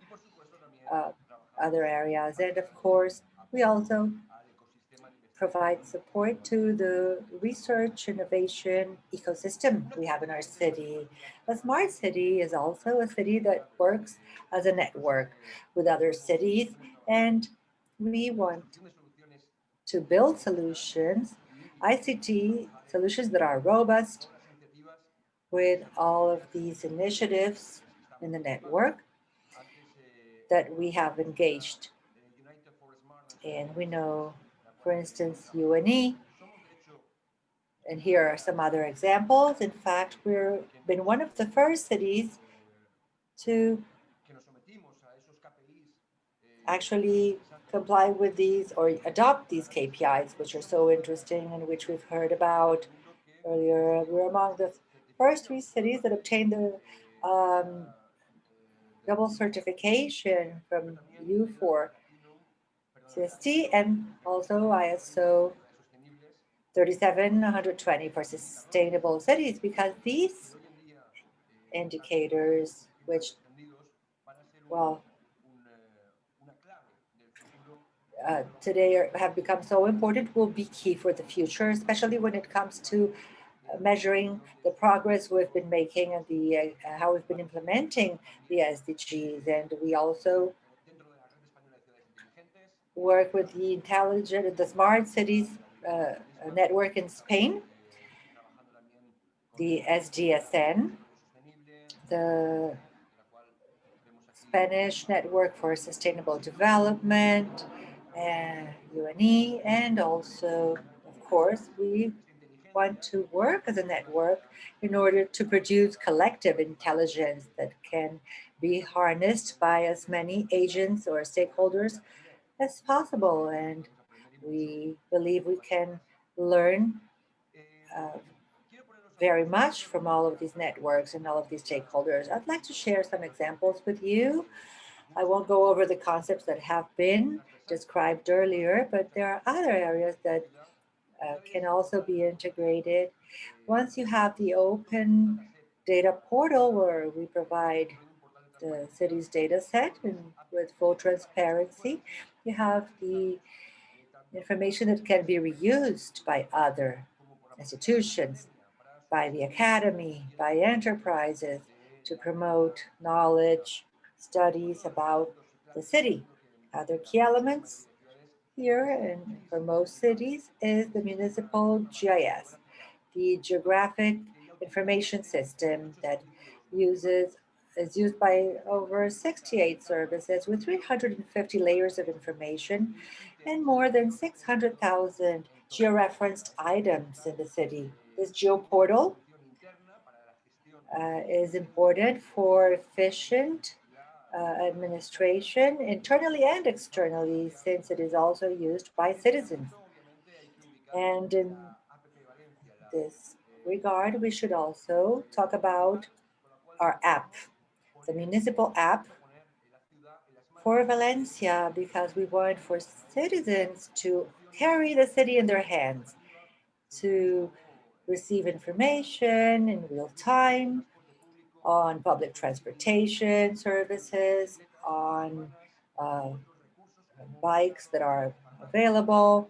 other areas. And of course, we also provide support to the research innovation ecosystem we have in our city. A smart city is also a city that works as a network with other cities, and we want to build solutions, ICT solutions that are robust with all of these initiatives in the network that we have engaged in. We know, for instance, UNE, and here are some other examples. In fact, we've been one of the first cities to actually comply with these or adopt these KPIs, which are so interesting and which we've heard about earlier. We're among the first 3 cities that obtained the double certification from U4 CST and also ISO 37120 for sustainable cities, because these indicators, which, well, today have become so important, will be key for the future, especially when it comes to measuring the progress we've been making and the how we've been implementing the SDGs. And we also work with the intelligent, the smart cities network in Spain, the SGSN, the Spanish Network for Sustainable Development, and UNE, and also, of course, we want to work as a network in order to produce collective intelligence that can be harnessed by as many agents or stakeholders as possible. And we believe we can learn very much from all of these networks and all of these stakeholders. I'd like to share some examples with you. I won't go over the concepts that have been described earlier, but there are other areas that can also be integrated. Once you have the open data portal where we provide the city's data set and with full transparency, you have the information that can be reused by other institutions, by the academy, by enterprises to promote knowledge, studies about the city. Other key elements here and for most cities is the municipal GIS, the Geographic Information System that is used by over 68 services with 350 layers of information and more than 600,000 georeferenced items in the city. This geoportal is important for efficient administration internally and externally, since it is also used by citizens. And in this regard, we should also talk about our app, the municipal app for Valencia, because we want for citizens to carry the city in their hands, to receive information in real time on public transportation services, on bikes that are available,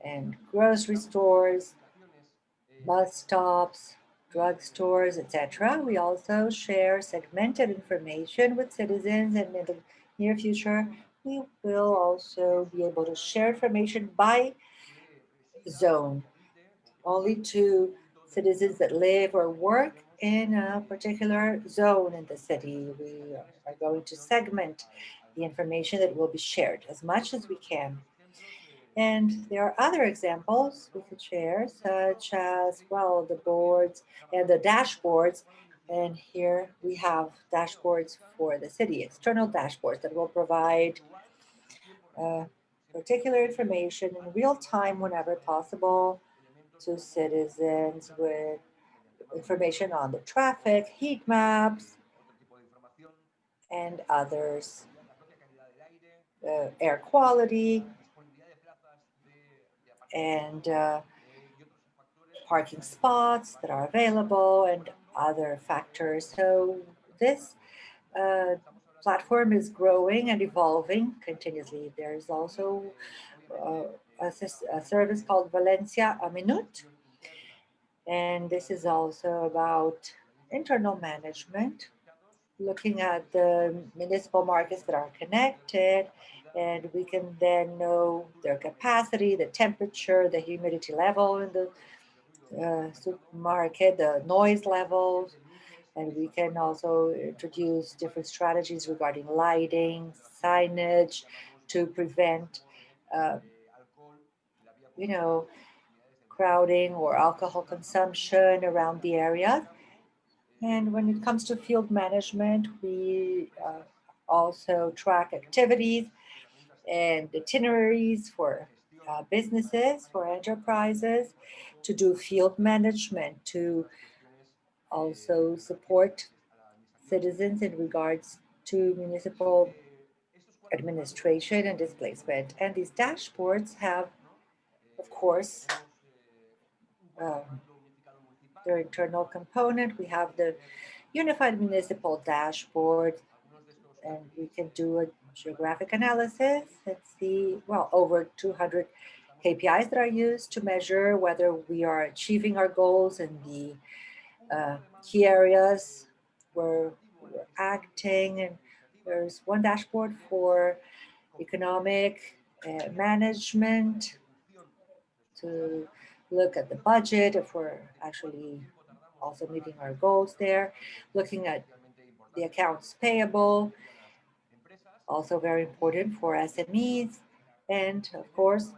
and grocery stores, bus stops, drugstores, etc. We also share segmented information with citizens, and in the near future, we will also be able to share information by zone, only to citizens that live or work in a particular zone in the city. We are going to segment the information that will be shared as much as we can. And there are other examples we could share, such as, well, the boards and the dashboards And here we have dashboards for the city, external dashboards that will provide particular information in real time whenever possible to citizens with information on the traffic, heat maps, and others, air quality, and parking spots that are available, and other factors. So this platform is growing and evolving continuously. There's also a service called Valencia a Minute, and this is also about internal management, looking at the municipal markets that are connected, and we can then know their capacity, the temperature, the humidity level in the supermarket, the noise levels, and we can also introduce different strategies regarding lighting, signage to prevent, crowding or alcohol consumption around the area. And when it comes to field management, we also track activities and itineraries for businesses, for enterprises, to do field management, to also support citizens in regards to municipal administration and displacement. And these dashboards have, of course, their internal component. We have the unified municipal dashboard, and we can do a geographic analysis and see, well, over 200 KPIs that are used to measure whether we are achieving our goals in the key areas where we're acting. And there's one dashboard for economic management to look at the budget, if we're actually also meeting our goals there, looking at the accounts payable, also very important for SMEs. And of course,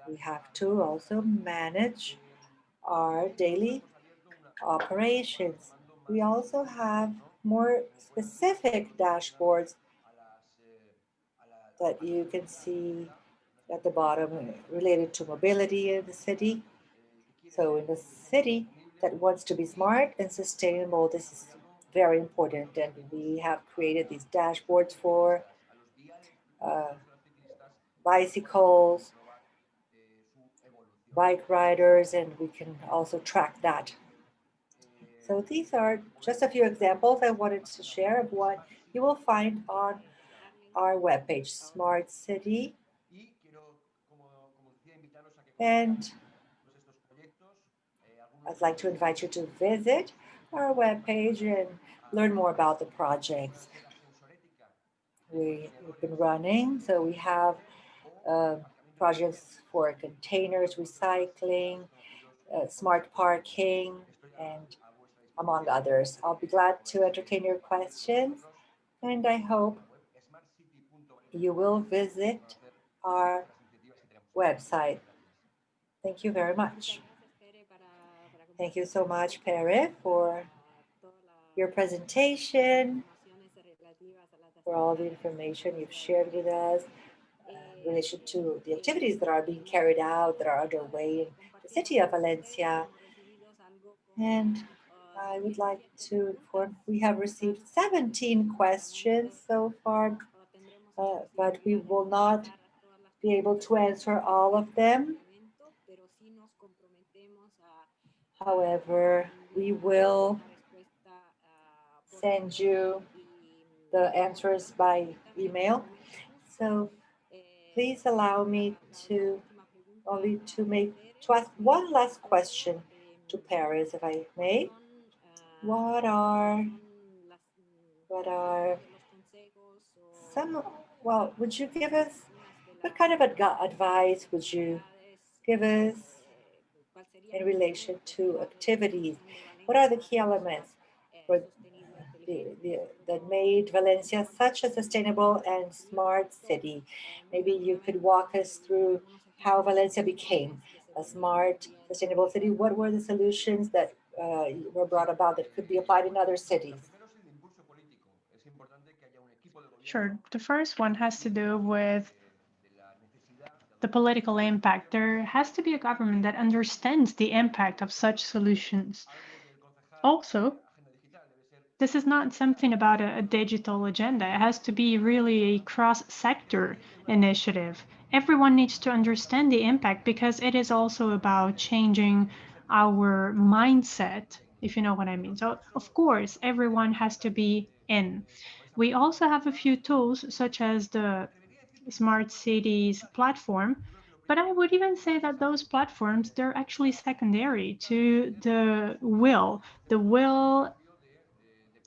we have to also manage our daily operations. We also have more specific dashboards that you can see at the bottom related to mobility in the city. So in the city that wants to be smart and sustainable, this is very important. And we have created these dashboards for bicycles, bike riders, and we can also track that. So these are just a few examples I wanted to share of what you will find on our webpage, Smart City. And I'd like to invite you to visit our webpage and learn more about the projects we've been running. So we have projects for containers, recycling, smart parking, and among others. I'll be glad to entertain your questions, and I hope you will visit our website. Thank you very much. Thank you so much, Pere, for your presentation, for all the information you've shared with us in relation to the activities that are being carried out, that are underway in the city of Valencia. And I would like to inform we have received 17 questions so far, but we will not be able to answer all of them. However, we will send you the answers by email. So please allow me to ask one last question to Paris, if I may. What are some, well, would you give us, what kind of advice would you give us in relation to activities? What are the key elements for that made Valencia such a sustainable and smart city? Maybe you could walk us through how Valencia became a smart, sustainable city. What were the solutions that were brought about that could be applied in other cities? Sure. The first one has to do with the political impact. There has to be a government that understands the impact of such solutions. Also, this is not something about a digital agenda. It has to be really a cross-sector initiative. Everyone needs to understand the impact because it is also about changing our mindset, if you know what I mean. So, of course, everyone has to be in. We also have a few tools such as the Smart Cities platform, but I would even say that those platforms, they're actually secondary to the will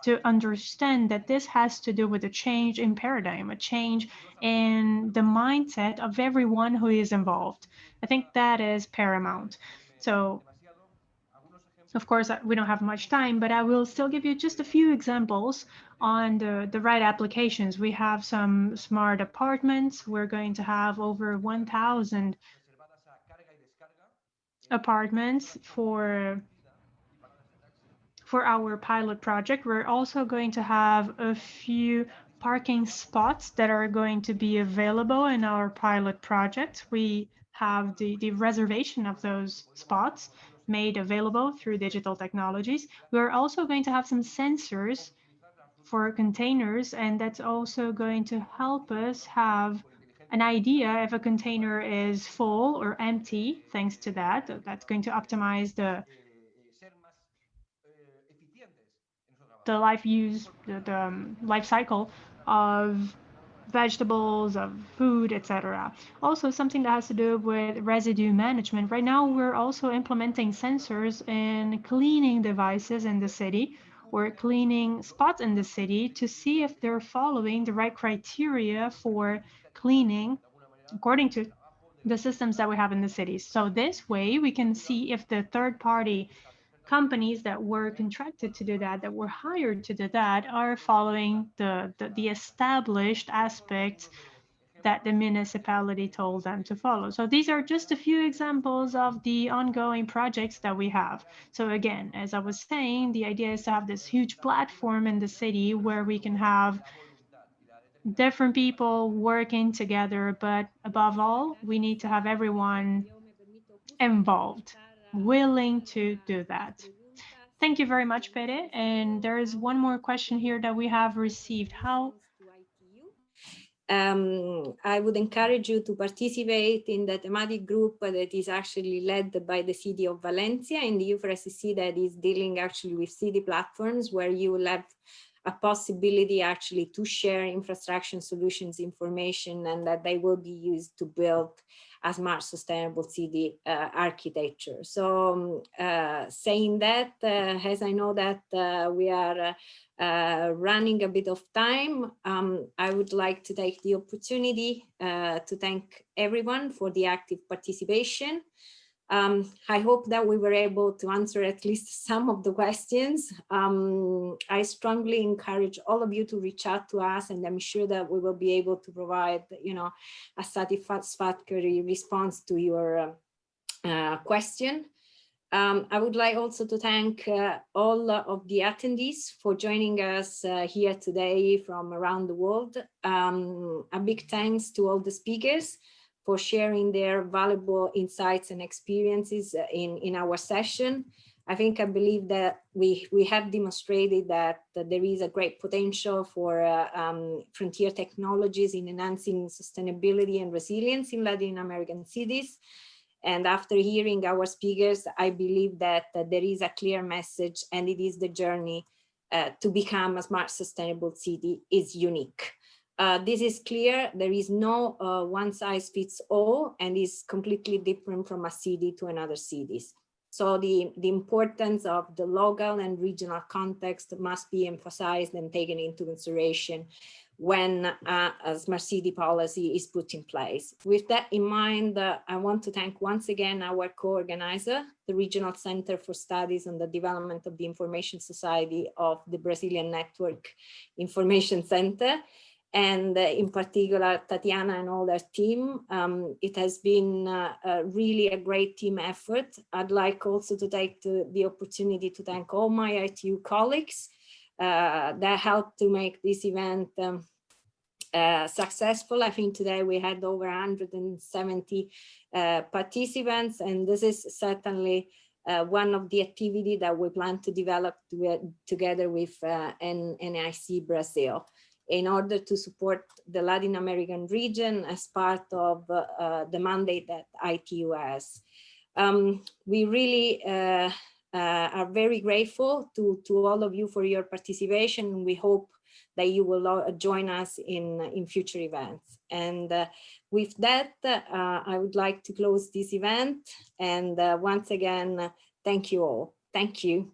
to understand that this has to do with a change in paradigm, a change in the mindset of everyone who is involved. I think that is paramount. So, of course, we don't have much time, but I will still give you just a few examples on the right applications. We have some smart apartments. We're going to have over 1,000 apartments for our pilot project. We're also going to have a few parking spots that are going to be available in our pilot project. We have the reservation of those spots made available through digital technologies. We're also going to have some sensors for containers, and that's also going to help us have an idea if a container is full or empty. Thanks to that, that's going to optimize the life cycle of vegetables, of food, etc. Also, something that has to do with residue management. Right now, we're also implementing sensors in cleaning devices in the city or cleaning spots in the city to see if they're following the right criteria for cleaning according to the systems that we have in the cities. So this way, we can see if the third-party companies that were contracted to do that, that were hired to do that, are following the established aspects that the municipality told them to follow. So these are just a few examples of the ongoing projects that we have. So again, as I was saying, the idea is to have this huge platform in the city where we can have different people working together, but above all, we need to have everyone involved, willing to do that. Thank you very much, Pere. And there is one more question here that we have received. How? I would encourage you to participate in the thematic group that is actually led by the city of Valencia in the U4SCC that is dealing actually with city platforms, where you will have a possibility actually to share infrastructure solutions information, and that they will be used to build a smart sustainable city architecture. So saying that, as I know that we are running a bit of time, I would like to take the opportunity to thank everyone for the active participation. I hope that we were able to answer at least some of the questions. I strongly encourage all of you to reach out to us, and I'm sure that we will be able to provide, a satisfactory response to your question. I would like also to thank all of the attendees for joining us here today from around the world. A big thanks to all the speakers for sharing their valuable insights and experiences in our session. I believe that we have demonstrated that there is a great potential for frontier technologies in enhancing sustainability and resilience in Latin American cities. And after hearing our speakers, I believe that there is a clear message, and it is the journey to become a smart, sustainable city is unique. This is clear. There is no one size fits all, and is completely different from a city to another cities. So the importance of the local and regional context must be emphasized and taken into consideration when a smart city policy is put in place. With that in mind, I want to thank once again our co-organizer, the Regional Center for Studies on the Development of the Information Society of the Brazilian Network Information Center, and in particular Tatiana and all their team. It has been really a great team effort. I'd like also to take the opportunity to thank all my ITU colleagues that helped to make this event successful. I think today we had over 170 participants, and this is certainly one of the activities that we plan to develop together with NIC Brazil in order to support the Latin American region as part of the mandate that ITU has. We really are very grateful to all of you for your participation. We hope that you will join us in future events. And with that, I would like to close this event. And once again, thank you all. Thank you.